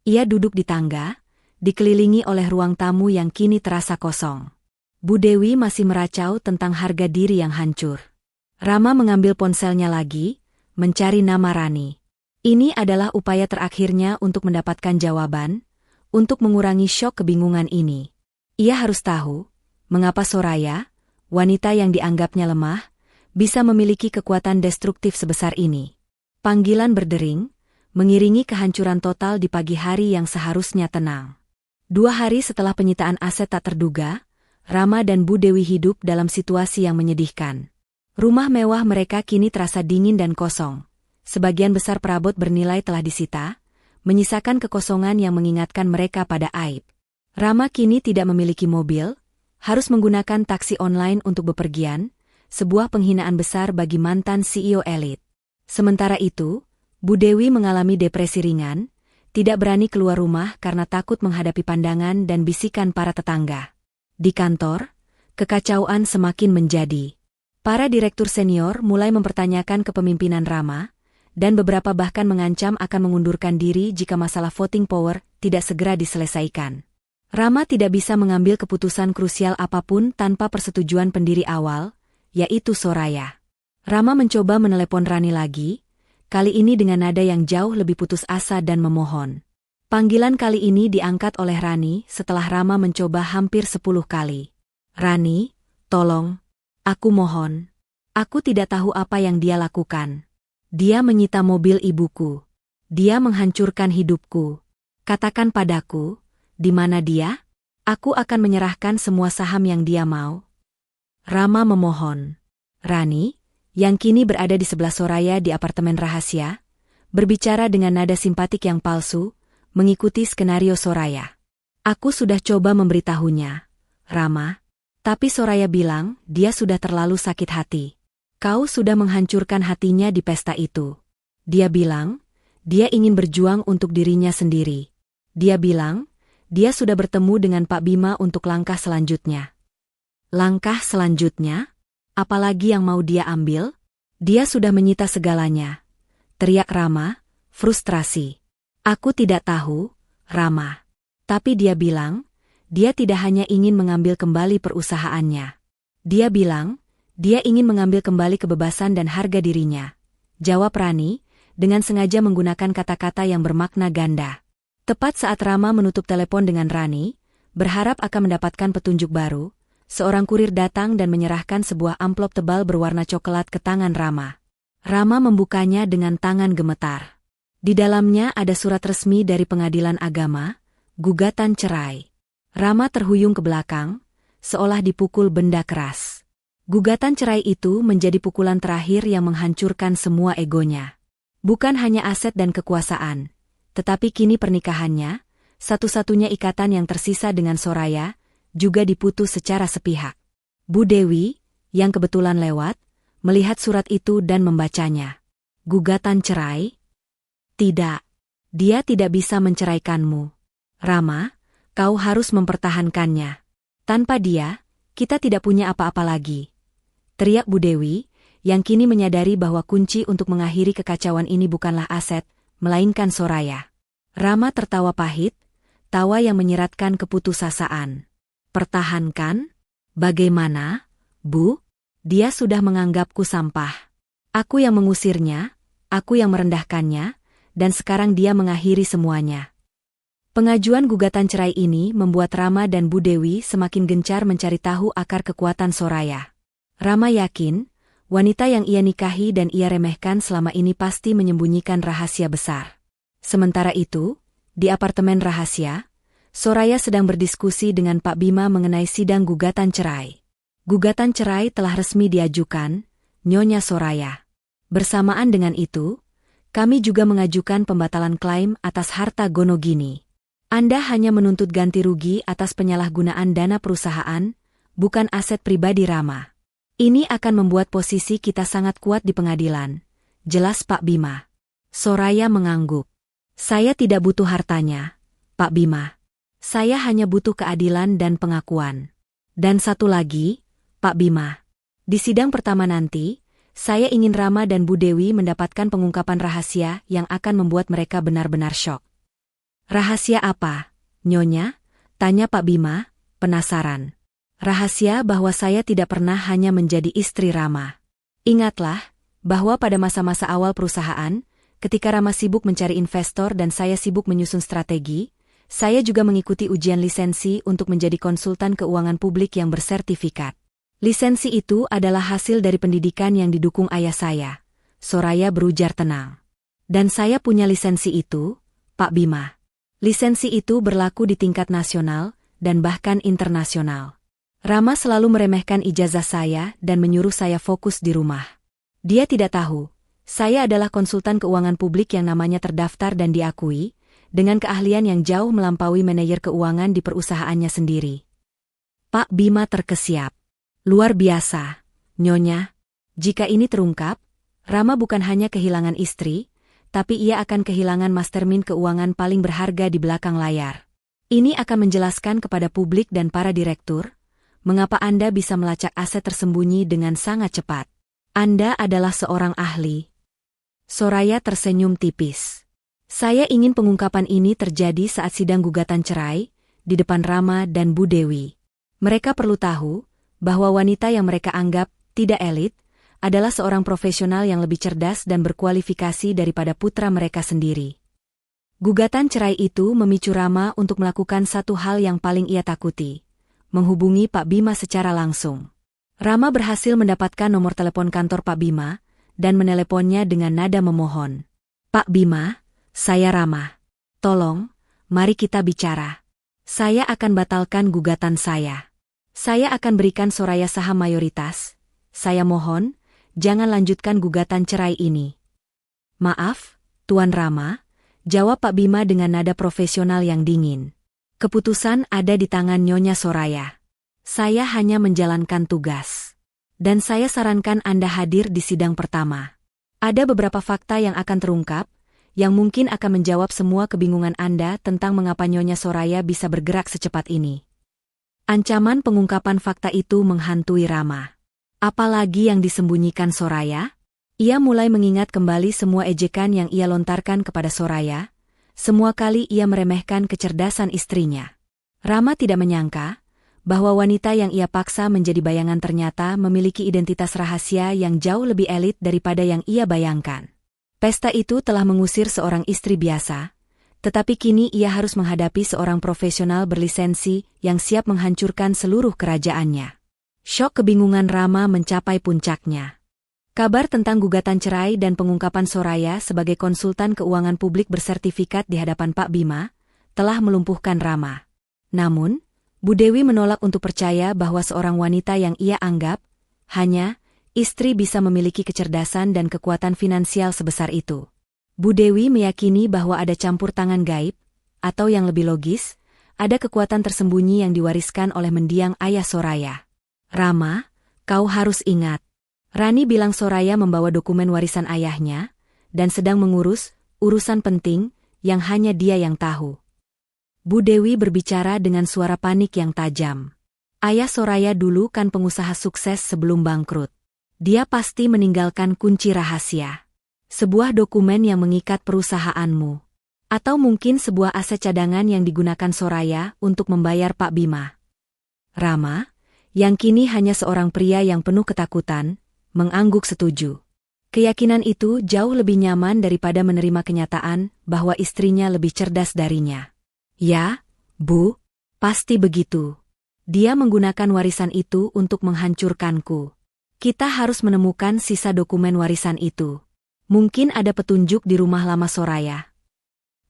Ia duduk di tangga, dikelilingi oleh ruang tamu yang kini terasa kosong. Bu Dewi masih meracau tentang harga diri yang hancur. Rama mengambil ponselnya lagi, mencari nama Rani. Ini adalah upaya terakhirnya untuk mendapatkan jawaban, untuk mengurangi syok kebingungan ini. Ia harus tahu, mengapa Soraya, wanita yang dianggapnya lemah, bisa memiliki kekuatan destruktif sebesar ini. Panggilan berdering, mengiringi kehancuran total di pagi hari yang seharusnya tenang. 2 hari setelah penyitaan aset tak terduga, Rama dan Bu Dewi hidup dalam situasi yang menyedihkan. Rumah mewah mereka kini terasa dingin dan kosong. Sebagian besar perabot bernilai telah disita, menyisakan kekosongan yang mengingatkan mereka pada aib. Rama kini tidak memiliki mobil, harus menggunakan taksi online untuk bepergian, sebuah penghinaan besar bagi mantan CEO elit. Sementara itu, Bu Dewi mengalami depresi ringan, tidak berani keluar rumah karena takut menghadapi pandangan dan bisikan para tetangga. Di kantor, kekacauan semakin menjadi. Para direktur senior mulai mempertanyakan kepemimpinan Rama, dan beberapa bahkan mengancam akan mengundurkan diri jika masalah voting power tidak segera diselesaikan. Rama tidak bisa mengambil keputusan krusial apapun tanpa persetujuan pendiri awal, yaitu Soraya. Rama mencoba menelepon Rani lagi, kali ini dengan nada yang jauh lebih putus asa dan memohon. Panggilan kali ini diangkat oleh Rani setelah Rama mencoba hampir 10 kali. "Rani, tolong. Aku mohon. Aku tidak tahu apa yang dia lakukan. Dia menyita mobil ibuku. Dia menghancurkan hidupku. Katakan padaku, di mana dia? Aku akan menyerahkan semua saham yang dia mau." Rama memohon. Rani, yang kini berada di sebelah Soraya di apartemen rahasia, berbicara dengan nada simpatik yang palsu, mengikuti skenario Soraya. "Aku sudah coba memberitahunya, Rama. Tapi Soraya bilang dia sudah terlalu sakit hati. Kau sudah menghancurkan hatinya di pesta itu. Dia bilang, dia ingin berjuang untuk dirinya sendiri. Dia bilang, dia sudah bertemu dengan Pak Bima untuk langkah selanjutnya." "Langkah selanjutnya? Apalagi yang mau dia ambil? Dia sudah menyita segalanya," teriak Rama, frustrasi. "Aku tidak tahu, Rama. Tapi dia bilang, dia tidak hanya ingin mengambil kembali perusahaannya. Dia bilang, dia ingin mengambil kembali kebebasan dan harga dirinya," jawab Rani, dengan sengaja menggunakan kata-kata yang bermakna ganda. Tepat saat Rama menutup telepon dengan Rani, berharap akan mendapatkan petunjuk baru, seorang kurir datang dan menyerahkan sebuah amplop tebal berwarna coklat ke tangan Rama. Rama membukanya dengan tangan gemetar. Di dalamnya ada surat resmi dari Pengadilan Agama, gugatan cerai. Rama terhuyung ke belakang, seolah dipukul benda keras. Gugatan cerai itu menjadi pukulan terakhir yang menghancurkan semua egonya. Bukan hanya aset dan kekuasaan, tetapi kini pernikahannya, satu-satunya ikatan yang tersisa dengan Soraya, juga diputus secara sepihak. Bu Dewi, yang kebetulan lewat, melihat surat itu dan membacanya. "Gugatan cerai? Tidak. Dia tidak bisa menceraikanmu. Rama, kau harus mempertahankannya. Tanpa dia, kita tidak punya apa-apa lagi," teriak Bu Dewi, yang kini menyadari bahwa kunci untuk mengakhiri kekacauan ini bukanlah aset, melainkan Soraya. Rama tertawa pahit, tawa yang menyeratkan keputusasaan. "Pertahankan? Bagaimana, Bu? Dia sudah menganggapku sampah. Aku yang mengusirnya, aku yang merendahkannya, dan sekarang dia mengakhiri semuanya." Pengajuan gugatan cerai ini membuat Rama dan Bu Dewi semakin gencar mencari tahu akar kekuatan Soraya. Rama yakin, wanita yang ia nikahi dan ia remehkan selama ini pasti menyembunyikan rahasia besar. Sementara itu, di apartemen rahasia, Soraya sedang berdiskusi dengan Pak Bima mengenai sidang gugatan cerai. "Gugatan cerai telah resmi diajukan, Nyonya Soraya. Bersamaan dengan itu, kami juga mengajukan pembatalan klaim atas harta Gonogini. Anda hanya menuntut ganti rugi atas penyalahgunaan dana perusahaan, bukan aset pribadi Rama. Ini akan membuat posisi kita sangat kuat di pengadilan," jelas Pak Bima. Soraya mengangguk. "Saya tidak butuh hartanya, Pak Bima. Saya hanya butuh keadilan dan pengakuan. Dan satu lagi, Pak Bima. Di sidang pertama nanti, saya ingin Rama dan Bu Dewi mendapatkan pengungkapan rahasia yang akan membuat mereka benar-benar syok." "Rahasia apa, Nyonya?" tanya Pak Bima, penasaran. "Rahasia bahwa saya tidak pernah hanya menjadi istri Rama. Ingatlah, bahwa pada masa-masa awal perusahaan, ketika Rama sibuk mencari investor dan saya sibuk menyusun strategi, saya juga mengikuti ujian lisensi untuk menjadi konsultan keuangan publik yang bersertifikat. Lisensi itu adalah hasil dari pendidikan yang didukung ayah saya," Soraya berujar tenang. "Dan saya punya lisensi itu, Pak Bima. Lisensi itu berlaku di tingkat nasional dan bahkan internasional. Rama selalu meremehkan ijazah saya dan menyuruh saya fokus di rumah. Dia tidak tahu, saya adalah konsultan keuangan publik yang namanya terdaftar dan diakui, dengan keahlian yang jauh melampaui manajer keuangan di perusahaannya sendiri." Pak Bima terkesiap. "Luar biasa, Nyonya. Jika ini terungkap, Rama bukan hanya kehilangan istri, tapi ia akan kehilangan mastermind keuangan paling berharga di belakang layar. Ini akan menjelaskan kepada publik dan para direktur, mengapa Anda bisa melacak aset tersembunyi dengan sangat cepat. Anda adalah seorang ahli. Soraya tersenyum tipis. Saya ingin pengungkapan ini terjadi saat sidang gugatan cerai, di depan Rama dan Bu Dewi. Mereka perlu tahu bahwa wanita yang mereka anggap tidak elit adalah seorang profesional yang lebih cerdas dan berkualifikasi daripada putra mereka sendiri. Gugatan cerai itu memicu Rama untuk melakukan satu hal yang paling ia takuti, menghubungi Pak Bima secara langsung. Rama berhasil mendapatkan nomor telepon kantor Pak Bima dan meneleponnya dengan nada memohon. Pak Bima, saya Rama. Tolong, mari kita bicara. Saya akan batalkan gugatan saya. Saya akan berikan Soraya saham mayoritas. Saya mohon, jangan lanjutkan gugatan cerai ini. Maaf, Tuan Rama, jawab Pak Bima dengan nada profesional yang dingin. Keputusan ada di tangan Nyonya Soraya. Saya hanya menjalankan tugas. Dan saya sarankan Anda hadir di sidang pertama. Ada beberapa fakta yang akan terungkap, yang mungkin akan menjawab semua kebingungan Anda tentang mengapa Nyonya Soraya bisa bergerak secepat ini. Ancaman pengungkapan fakta itu menghantui Rama. Apalagi yang disembunyikan Soraya? Ia mulai mengingat kembali semua ejekan yang ia lontarkan kepada Soraya. Semua kali ia meremehkan kecerdasan istrinya. Rama tidak menyangka bahwa wanita yang ia paksa menjadi bayangan ternyata memiliki identitas rahasia yang jauh lebih elit daripada yang ia bayangkan. Pesta itu telah mengusir seorang istri biasa, tetapi kini ia harus menghadapi seorang profesional berlisensi yang siap menghancurkan seluruh kerajaannya. Syok kebingungan Rama mencapai puncaknya. Kabar tentang gugatan cerai dan pengungkapan Soraya sebagai konsultan keuangan publik bersertifikat di hadapan Pak Bima telah melumpuhkan Rama. Namun, Bu Dewi menolak untuk percaya bahwa seorang wanita yang ia anggap hanya istri bisa memiliki kecerdasan dan kekuatan finansial sebesar itu. Bu Dewi meyakini bahwa ada campur tangan gaib, atau yang lebih logis, ada kekuatan tersembunyi yang diwariskan oleh mendiang ayah Soraya. Rama, kau harus ingat. Rani bilang Soraya membawa dokumen warisan ayahnya, dan sedang mengurus urusan penting yang hanya dia yang tahu. Bu Dewi berbicara dengan suara panik yang tajam. Ayah Soraya dulu kan pengusaha sukses sebelum bangkrut. Dia pasti meninggalkan kunci rahasia. Sebuah dokumen yang mengikat perusahaanmu. Atau mungkin sebuah aset cadangan yang digunakan Soraya untuk membayar Pak Bima. Rama, yang kini hanya seorang pria yang penuh ketakutan, mengangguk setuju. Keyakinan itu jauh lebih nyaman daripada menerima kenyataan bahwa istrinya lebih cerdas darinya. Ya, Bu, pasti begitu. Dia menggunakan warisan itu untuk menghancurkanku. Kita harus menemukan sisa dokumen warisan itu. Mungkin ada petunjuk di rumah lama Soraya.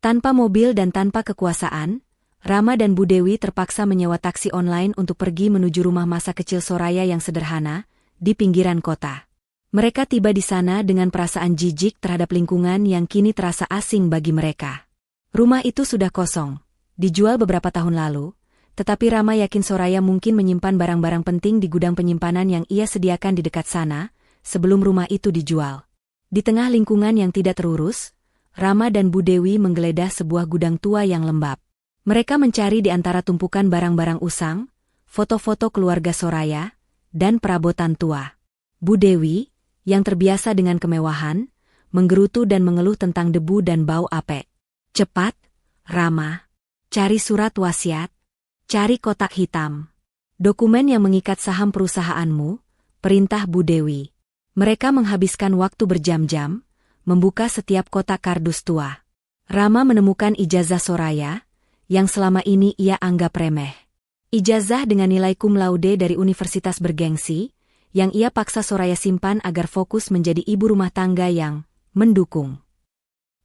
Tanpa mobil dan tanpa kekuasaan, Rama dan Bu Dewi terpaksa menyewa taksi online untuk pergi menuju rumah masa kecil Soraya yang sederhana, di pinggiran kota. Mereka tiba di sana dengan perasaan jijik terhadap lingkungan yang kini terasa asing bagi mereka. Rumah itu sudah kosong, dijual beberapa tahun lalu, tetapi Rama yakin Soraya mungkin menyimpan barang-barang penting di gudang penyimpanan yang ia sediakan di dekat sana, sebelum rumah itu dijual. Di tengah lingkungan yang tidak terurus, Rama dan Bu Dewi menggeledah sebuah gudang tua yang lembab. Mereka mencari di antara tumpukan barang-barang usang, foto-foto keluarga Soraya, dan perabotan tua. Bu Dewi, yang terbiasa dengan kemewahan, menggerutu dan mengeluh tentang debu dan bau apek. Cepat, Rama. Cari surat wasiat. Cari kotak hitam. Dokumen yang mengikat saham perusahaanmu, perintah Bu Dewi. Mereka menghabiskan waktu berjam-jam, membuka setiap kotak kardus tua. Rama menemukan ijazah Soraya, yang selama ini ia anggap remeh. Ijazah dengan nilai cum laude dari universitas bergengsi, yang ia paksa Soraya simpan agar fokus menjadi ibu rumah tangga yang mendukung.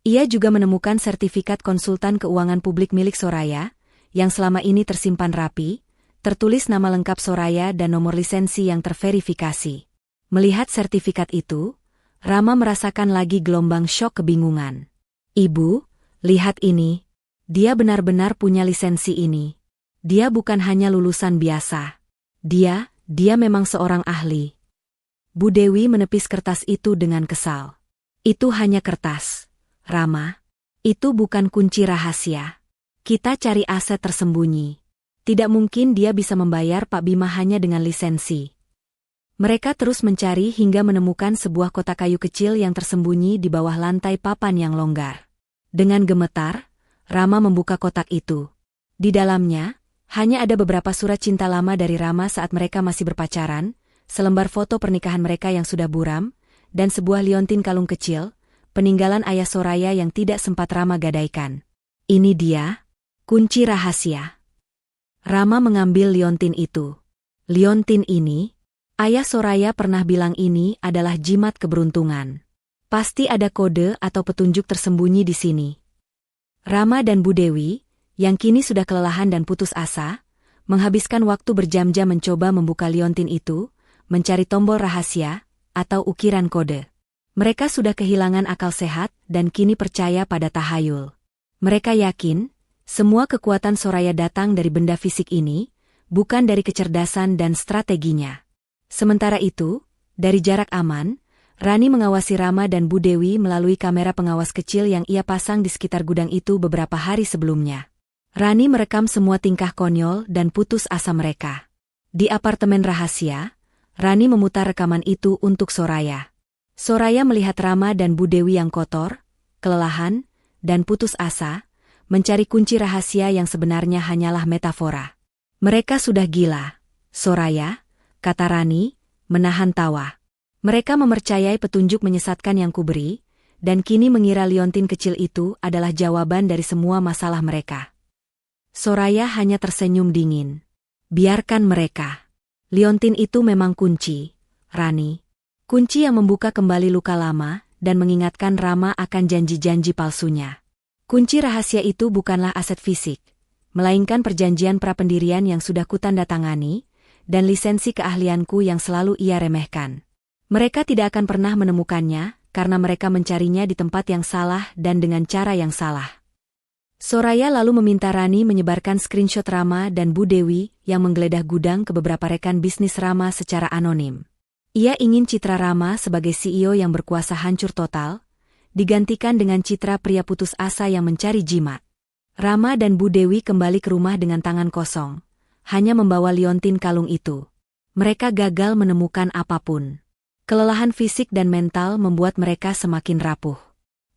Ia juga menemukan sertifikat konsultan keuangan publik milik Soraya, yang selama ini tersimpan rapi, tertulis nama lengkap Soraya dan nomor lisensi yang terverifikasi. Melihat sertifikat itu, Rama merasakan lagi gelombang syok kebingungan. Ibu, lihat ini. Dia benar-benar punya lisensi ini. Dia bukan hanya lulusan biasa. Dia memang seorang ahli. Bu Dewi menepis kertas itu dengan kesal. Itu hanya kertas, Rama. Itu bukan kunci rahasia. Kita cari aset tersembunyi. Tidak mungkin dia bisa membayar Pak Bima hanya dengan lisensi. Mereka terus mencari hingga menemukan sebuah kotak kayu kecil yang tersembunyi di bawah lantai papan yang longgar. Dengan gemetar, Rama membuka kotak itu. Di dalamnya, hanya ada beberapa surat cinta lama dari Rama saat mereka masih berpacaran, selembar foto pernikahan mereka yang sudah buram, dan sebuah liontin kalung kecil, peninggalan ayah Soraya yang tidak sempat Rama gadaikan. Ini dia, kunci rahasia. Rama mengambil liontin itu. Liontin ini, ayah Soraya pernah bilang ini adalah jimat keberuntungan. Pasti ada kode atau petunjuk tersembunyi di sini. Rama dan Bu Dewi, yang kini sudah kelelahan dan putus asa, menghabiskan waktu berjam-jam mencoba membuka liontin itu, mencari tombol rahasia, atau ukiran kode. Mereka sudah kehilangan akal sehat dan kini percaya pada tahayul. Mereka yakin, semua kekuatan Soraya datang dari benda fisik ini, bukan dari kecerdasan dan strateginya. Sementara itu, dari jarak aman, Rani mengawasi Rama dan Bu Dewi melalui kamera pengawas kecil yang ia pasang di sekitar gudang itu beberapa hari sebelumnya. Rani merekam semua tingkah konyol dan putus asa mereka. Di apartemen rahasia, Rani memutar rekaman itu untuk Soraya. Soraya melihat Rama dan Bu Dewi yang kotor, kelelahan, dan putus asa, mencari kunci rahasia yang sebenarnya hanyalah metafora. Mereka sudah gila, Soraya, kata Rani, menahan tawa. Mereka mempercayai petunjuk menyesatkan yang kuberi, dan kini mengira liontin kecil itu adalah jawaban dari semua masalah mereka. Soraya hanya tersenyum dingin. Biarkan mereka. Liontin itu memang kunci, Rani. Kunci yang membuka kembali luka lama dan mengingatkan Rama akan janji-janji palsunya. Kunci rahasia itu bukanlah aset fisik, melainkan perjanjian prapendirian yang sudah kutandatangani, dan lisensi keahlianku yang selalu ia remehkan. Mereka tidak akan pernah menemukannya, karena mereka mencarinya di tempat yang salah dan dengan cara yang salah. Soraya lalu meminta Rani menyebarkan screenshot Rama dan Bu Dewi yang menggeledah gudang ke beberapa rekan bisnis Rama secara anonim. Ia ingin citra Rama sebagai CEO yang berkuasa hancur total, digantikan dengan citra pria putus asa yang mencari jimat. Rama dan Bu Dewi kembali ke rumah dengan tangan kosong, hanya membawa liontin kalung itu. Mereka gagal menemukan apapun. Kelelahan fisik dan mental membuat mereka semakin rapuh.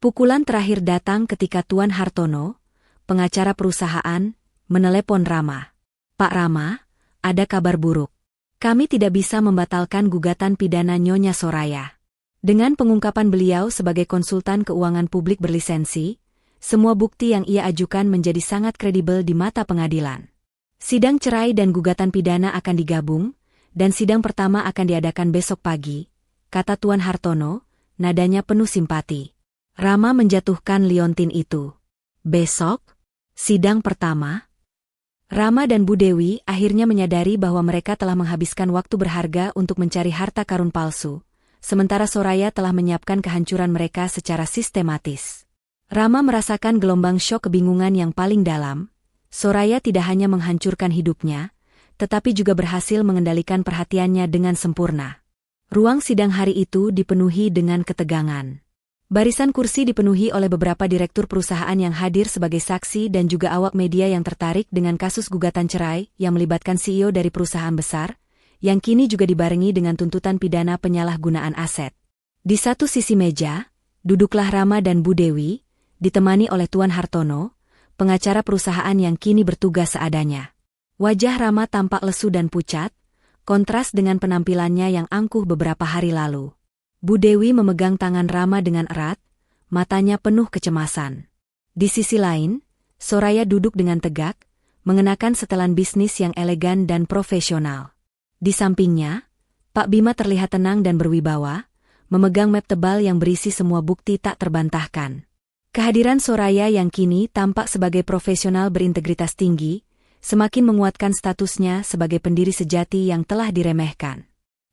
Pukulan terakhir datang ketika Tuan Hartono, pengacara perusahaan, menelepon Rama. Pak Rama, ada kabar buruk. Kami tidak bisa membatalkan gugatan pidana Nyonya Soraya. Dengan pengungkapan beliau sebagai konsultan keuangan publik berlisensi, semua bukti yang ia ajukan menjadi sangat kredibel di mata pengadilan. Sidang cerai dan gugatan pidana akan digabung, dan sidang pertama akan diadakan besok pagi, kata Tuan Hartono, nadanya penuh simpati. Rama menjatuhkan liontin itu. Besok? Sidang pertama? Rama dan Bu Dewi akhirnya menyadari bahwa mereka telah menghabiskan waktu berharga untuk mencari harta karun palsu, sementara Soraya telah menyiapkan kehancuran mereka secara sistematis. Rama merasakan gelombang syok kebingungan yang paling dalam. Soraya tidak hanya menghancurkan hidupnya, tetapi juga berhasil mengendalikan perhatiannya dengan sempurna. Ruang sidang hari itu dipenuhi dengan ketegangan. Barisan kursi dipenuhi oleh beberapa direktur perusahaan yang hadir sebagai saksi dan juga awak media yang tertarik dengan kasus gugatan cerai yang melibatkan CEO dari perusahaan besar, yang kini juga dibarengi dengan tuntutan pidana penyalahgunaan aset. Di satu sisi meja, duduklah Rama dan Bu Dewi, ditemani oleh Tuan Hartono, pengacara perusahaan yang kini bertugas seadanya. Wajah Rama tampak lesu dan pucat, kontras dengan penampilannya yang angkuh beberapa hari lalu. Bu Dewi memegang tangan Rama dengan erat, matanya penuh kecemasan. Di sisi lain, Soraya duduk dengan tegak, mengenakan setelan bisnis yang elegan dan profesional. Di sampingnya, Pak Bima terlihat tenang dan berwibawa, memegang map tebal yang berisi semua bukti tak terbantahkan. Kehadiran Soraya yang kini tampak sebagai profesional berintegritas tinggi, semakin menguatkan statusnya sebagai pendiri sejati yang telah diremehkan.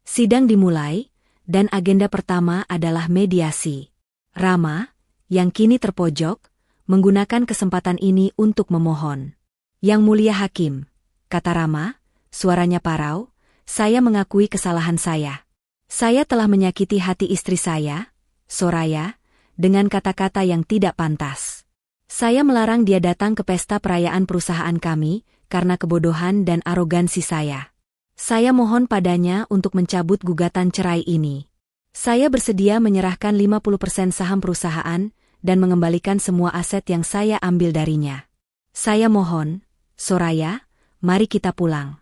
Sidang dimulai, dan agenda pertama adalah mediasi. Rama, yang kini terpojok, menggunakan kesempatan ini untuk memohon. Yang Mulia Hakim, kata Rama, suaranya parau, saya mengakui kesalahan saya. Saya telah menyakiti hati istri saya, Soraya, dengan kata-kata yang tidak pantas. Saya melarang dia datang ke pesta perayaan perusahaan kami karena kebodohan dan arogansi saya. Saya mohon padanya untuk mencabut gugatan cerai ini. Saya bersedia menyerahkan 50% saham perusahaan dan mengembalikan semua aset yang saya ambil darinya. Saya mohon, Soraya, mari kita pulang.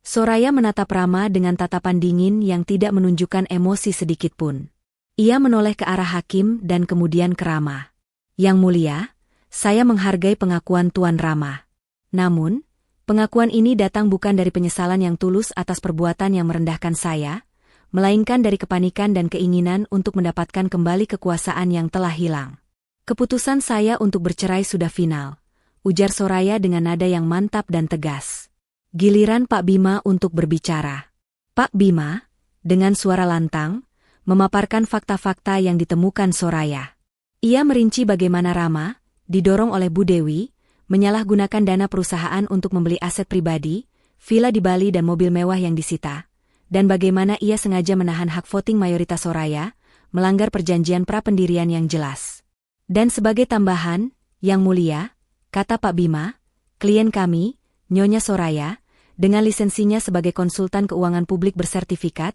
Soraya menatap Rama dengan tatapan dingin yang tidak menunjukkan emosi sedikitpun. Ia menoleh ke arah hakim dan kemudian ke Rama. Yang mulia, saya menghargai pengakuan Tuan Rama. Namun, pengakuan ini datang bukan dari penyesalan yang tulus atas perbuatan yang merendahkan saya, melainkan dari kepanikan dan keinginan untuk mendapatkan kembali kekuasaan yang telah hilang. Keputusan saya untuk bercerai sudah final, ujar Soraya dengan nada yang mantap dan tegas. Giliran Pak Bima untuk berbicara. Pak Bima, dengan suara lantang, memaparkan fakta-fakta yang ditemukan Soraya. Ia merinci bagaimana Rama, didorong oleh Bu Dewi, menyalahgunakan dana perusahaan untuk membeli aset pribadi, villa di Bali dan mobil mewah yang disita, dan bagaimana ia sengaja menahan hak voting mayoritas Soraya, melanggar perjanjian pra-pendirian yang jelas. Dan sebagai tambahan, Yang Mulia, kata Pak Bima, klien kami, Nyonya Soraya, dengan lisensinya sebagai konsultan keuangan publik bersertifikat,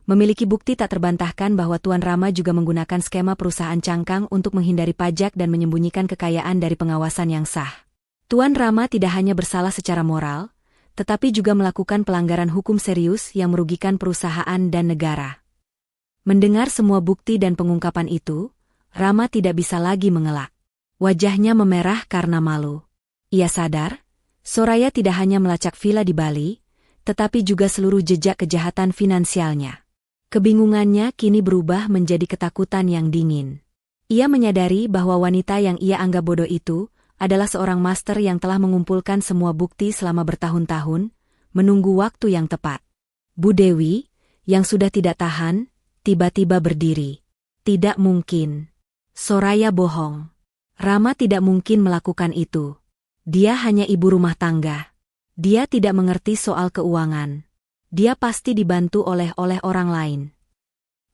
memiliki bukti tak terbantahkan bahwa Tuan Rama juga menggunakan skema perusahaan cangkang untuk menghindari pajak dan menyembunyikan kekayaan dari pengawasan yang sah. Tuan Rama tidak hanya bersalah secara moral, tetapi juga melakukan pelanggaran hukum serius yang merugikan perusahaan dan negara. Mendengar semua bukti dan pengungkapan itu, Rama tidak bisa lagi mengelak. Wajahnya memerah karena malu. Ia sadar, Soraya tidak hanya melacak villa di Bali, tetapi juga seluruh jejak kejahatan finansialnya. Kebingungannya kini berubah menjadi ketakutan yang dingin. Ia menyadari bahwa wanita yang ia anggap bodoh itu adalah seorang master yang telah mengumpulkan semua bukti selama bertahun-tahun, menunggu waktu yang tepat. Bu Dewi, yang sudah tidak tahan, tiba-tiba berdiri. Tidak mungkin. Soraya bohong. Rama tidak mungkin melakukan itu. Dia hanya ibu rumah tangga. Dia tidak mengerti soal keuangan. Dia pasti dibantu oleh orang lain.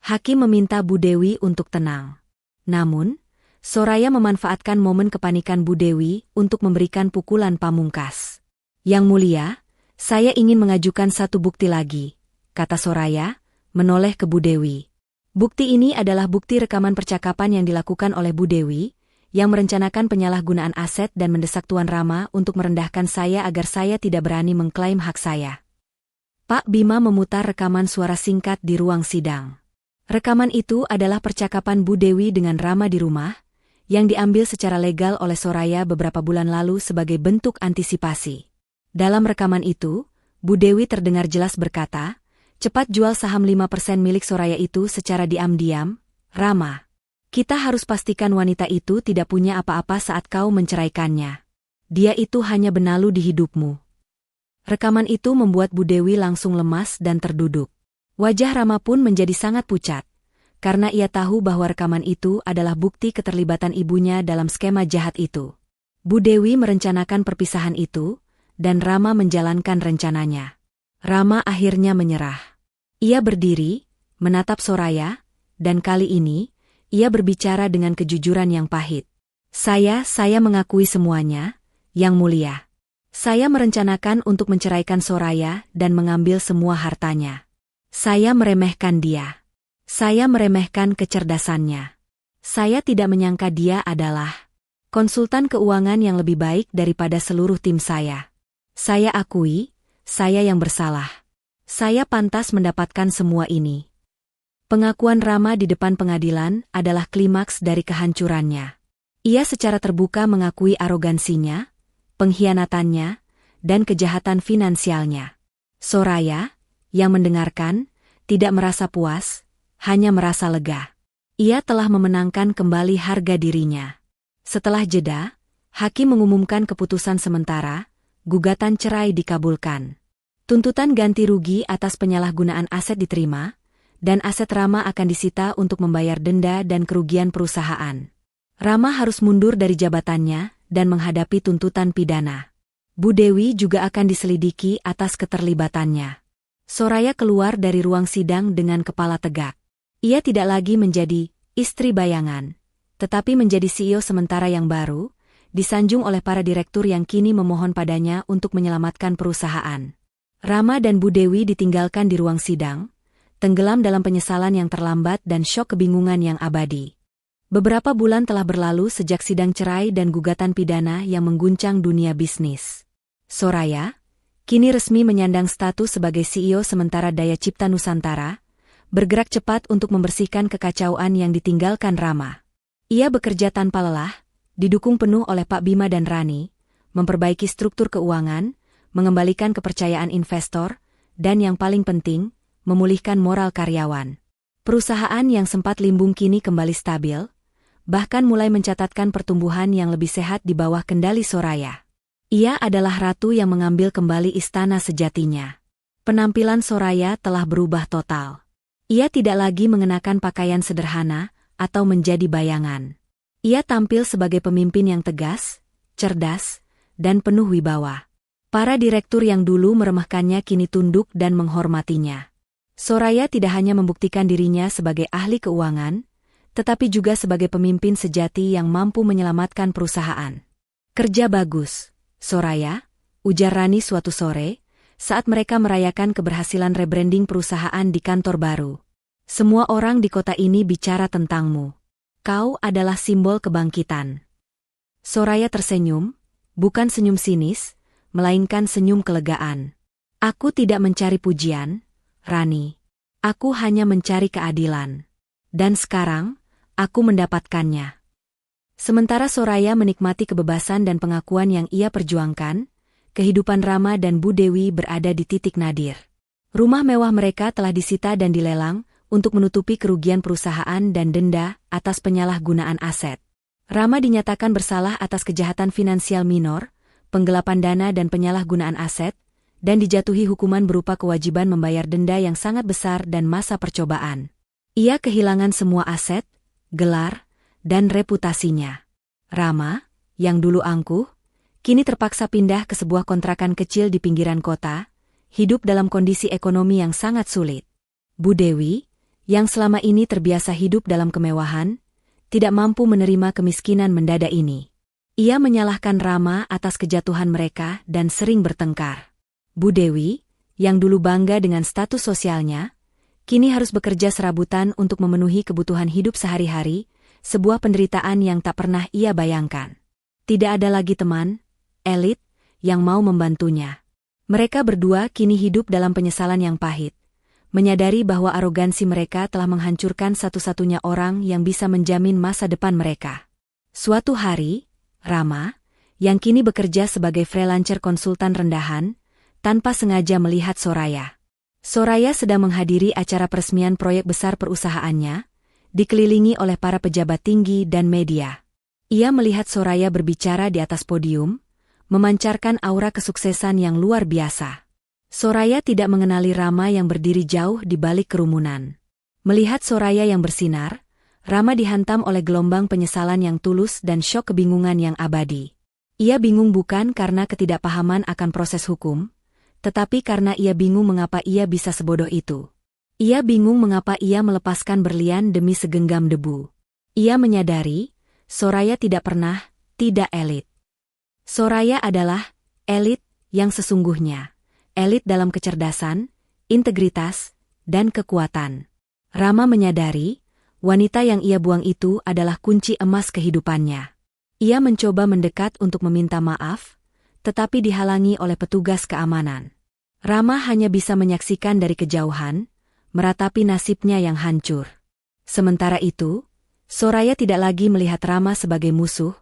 Hakim meminta Bu Dewi untuk tenang. Namun, Soraya memanfaatkan momen kepanikan Bu Dewi untuk memberikan pukulan pamungkas. Yang Mulia, saya ingin mengajukan satu bukti lagi, kata Soraya, menoleh ke Bu Dewi. Bukti ini adalah bukti rekaman percakapan yang dilakukan oleh Bu Dewi, yang merencanakan penyalahgunaan aset dan mendesak Tuan Rama untuk merendahkan saya agar saya tidak berani mengklaim hak saya. Pak Bima memutar rekaman suara singkat di ruang sidang. Rekaman itu adalah percakapan Bu Dewi dengan Rama di rumah, yang diambil secara legal oleh Soraya beberapa bulan lalu sebagai bentuk antisipasi. Dalam rekaman itu, Bu Dewi terdengar jelas berkata, cepat jual saham 5% milik Soraya itu secara diam-diam, Rama. Kita harus pastikan wanita itu tidak punya apa-apa saat kau menceraikannya. Dia itu hanya benalu di hidupmu. Rekaman itu membuat Bu Dewi langsung lemas dan terduduk. Wajah Rama pun menjadi sangat pucat, karena ia tahu bahwa rekaman itu adalah bukti keterlibatan ibunya dalam skema jahat itu. Bu Dewi merencanakan perpisahan itu, dan Rama menjalankan rencananya. Rama akhirnya menyerah. Ia berdiri, menatap Soraya, dan kali ini, ia berbicara dengan kejujuran yang pahit. Saya mengakui semuanya, Yang Mulia. Saya merencanakan untuk menceraikan Soraya dan mengambil semua hartanya. Saya meremehkan dia. Saya meremehkan kecerdasannya. Saya tidak menyangka dia adalah konsultan keuangan yang lebih baik daripada seluruh tim saya. Saya akui, saya yang bersalah. Saya pantas mendapatkan semua ini. Pengakuan Rama di depan pengadilan adalah klimaks dari kehancurannya. Ia secara terbuka mengakui arogansinya, pengkhianatannya, dan kejahatan finansialnya. Soraya, yang mendengarkan, tidak merasa puas, hanya merasa lega. Ia telah memenangkan kembali harga dirinya. Setelah jeda, hakim mengumumkan keputusan sementara, gugatan cerai dikabulkan. Tuntutan ganti rugi atas penyalahgunaan aset diterima, dan aset Rama akan disita untuk membayar denda dan kerugian perusahaan. Rama harus mundur dari jabatannya dan menghadapi tuntutan pidana. Bu Dewi juga akan diselidiki atas keterlibatannya. Soraya keluar dari ruang sidang dengan kepala tegak. Ia tidak lagi menjadi istri bayangan, tetapi menjadi CEO sementara yang baru, disanjung oleh para direktur yang kini memohon padanya untuk menyelamatkan perusahaan. Rama dan Bu Dewi ditinggalkan di ruang sidang, tenggelam dalam penyesalan yang terlambat dan syok kebingungan yang abadi. Beberapa bulan telah berlalu sejak sidang cerai dan gugatan pidana yang mengguncang dunia bisnis. Soraya, kini resmi menyandang status sebagai CEO sementara Daya Cipta Nusantara, bergerak cepat untuk membersihkan kekacauan yang ditinggalkan Rama. Ia bekerja tanpa lelah, didukung penuh oleh Pak Bima dan Rani, memperbaiki struktur keuangan, mengembalikan kepercayaan investor, dan yang paling penting, memulihkan moral karyawan. Perusahaan yang sempat limbung kini kembali stabil, bahkan mulai mencatatkan pertumbuhan yang lebih sehat di bawah kendali Soraya. Ia adalah ratu yang mengambil kembali istana sejatinya. Penampilan Soraya telah berubah total. Ia tidak lagi mengenakan pakaian sederhana atau menjadi bayangan. Ia tampil sebagai pemimpin yang tegas, cerdas, dan penuh wibawa. Para direktur yang dulu meremehkannya kini tunduk dan menghormatinya. Soraya tidak hanya membuktikan dirinya sebagai ahli keuangan, tetapi juga sebagai pemimpin sejati yang mampu menyelamatkan perusahaan. Kerja bagus, Soraya, ujar Rani suatu sore, saat mereka merayakan keberhasilan rebranding perusahaan di kantor baru. Semua orang di kota ini bicara tentangmu. Kau adalah simbol kebangkitan. Soraya tersenyum, bukan senyum sinis, melainkan senyum kelegaan. Aku tidak mencari pujian, Rani. Aku hanya mencari keadilan. Dan sekarang, aku mendapatkannya. Sementara Soraya menikmati kebebasan dan pengakuan yang ia perjuangkan, kehidupan Rama dan Bu Dewi berada di titik nadir. Rumah mewah mereka telah disita dan dilelang untuk menutupi kerugian perusahaan dan denda atas penyalahgunaan aset. Rama dinyatakan bersalah atas kejahatan finansial minor, penggelapan dana dan penyalahgunaan aset, dan dijatuhi hukuman berupa kewajiban membayar denda yang sangat besar dan masa percobaan. Ia kehilangan semua aset, gelar, dan reputasinya. Rama, yang dulu angkuh, kini terpaksa pindah ke sebuah kontrakan kecil di pinggiran kota, hidup dalam kondisi ekonomi yang sangat sulit. Bu Dewi, yang selama ini terbiasa hidup dalam kemewahan, tidak mampu menerima kemiskinan mendadak ini. Ia menyalahkan Rama atas kejatuhan mereka dan sering bertengkar. Bu Dewi, yang dulu bangga dengan status sosialnya, kini harus bekerja serabutan untuk memenuhi kebutuhan hidup sehari-hari, sebuah penderitaan yang tak pernah ia bayangkan. Tidak ada lagi teman, elit, yang mau membantunya. Mereka berdua kini hidup dalam penyesalan yang pahit, menyadari bahwa arogansi mereka telah menghancurkan satu-satunya orang yang bisa menjamin masa depan mereka. Suatu hari, Rama, yang kini bekerja sebagai freelancer konsultan rendahan, tanpa sengaja melihat Soraya. Soraya sedang menghadiri acara peresmian proyek besar perusahaannya, dikelilingi oleh para pejabat tinggi dan media. Ia melihat Soraya berbicara di atas podium, memancarkan aura kesuksesan yang luar biasa. Soraya tidak mengenali Rama yang berdiri jauh di balik kerumunan. Melihat Soraya yang bersinar, Rama dihantam oleh gelombang penyesalan yang tulus dan syok kebingungan yang abadi. Ia bingung bukan karena ketidakpahaman akan proses hukum, tetapi karena ia bingung mengapa ia bisa sebodoh itu. Ia bingung mengapa ia melepaskan berlian demi segenggam debu. Ia menyadari, Soraya tidak tidak elit. Soraya adalah elit yang sesungguhnya. Elit dalam kecerdasan, integritas, dan kekuatan. Rama menyadari, wanita yang ia buang itu adalah kunci emas kehidupannya. Ia mencoba mendekat untuk meminta maaf, tetapi dihalangi oleh petugas keamanan. Rama hanya bisa menyaksikan dari kejauhan, meratapi nasibnya yang hancur. Sementara itu, Soraya tidak lagi melihat Rama sebagai musuh,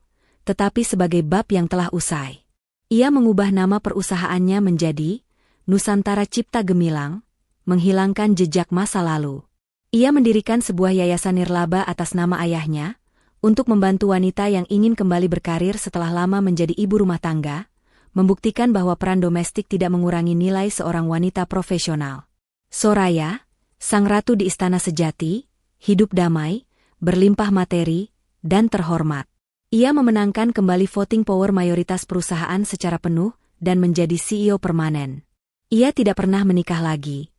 tetapi sebagai bab yang telah usai. Ia mengubah nama perusahaannya menjadi Nusantara Cipta Gemilang, menghilangkan jejak masa lalu. Ia mendirikan sebuah yayasan nirlaba atas nama ayahnya, untuk membantu wanita yang ingin kembali berkarir setelah lama menjadi ibu rumah tangga, membuktikan bahwa peran domestik tidak mengurangi nilai seorang wanita profesional. Soraya, sang ratu di istana sejati, hidup damai, berlimpah materi, dan terhormat. Ia memenangkan kembali voting power mayoritas perusahaan secara penuh dan menjadi CEO permanen. Ia tidak pernah menikah lagi,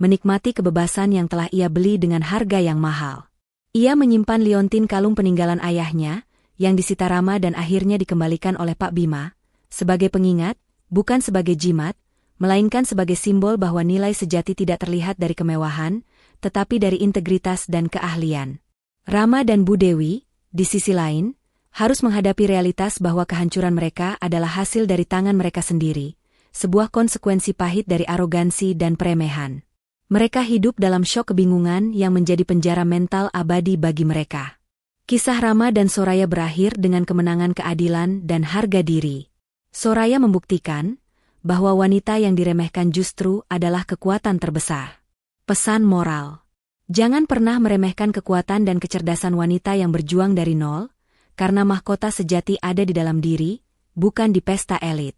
menikmati kebebasan yang telah ia beli dengan harga yang mahal. Ia menyimpan liontin kalung peninggalan ayahnya, yang disita Rama dan akhirnya dikembalikan oleh Pak Bima, sebagai pengingat, bukan sebagai jimat, melainkan sebagai simbol bahwa nilai sejati tidak terlihat dari kemewahan, tetapi dari integritas dan keahlian. Rama dan Bu Dewi, di sisi lain, harus menghadapi realitas bahwa kehancuran mereka adalah hasil dari tangan mereka sendiri, sebuah konsekuensi pahit dari arogansi dan peremehan. Mereka hidup dalam syok kebingungan yang menjadi penjara mental abadi bagi mereka. Kisah Rama dan Soraya berakhir dengan kemenangan keadilan dan harga diri. Soraya membuktikan bahwa wanita yang diremehkan justru adalah kekuatan terbesar. Pesan moral: jangan pernah meremehkan kekuatan dan kecerdasan wanita yang berjuang dari nol, karena mahkota sejati ada di dalam diri, bukan di pesta elit.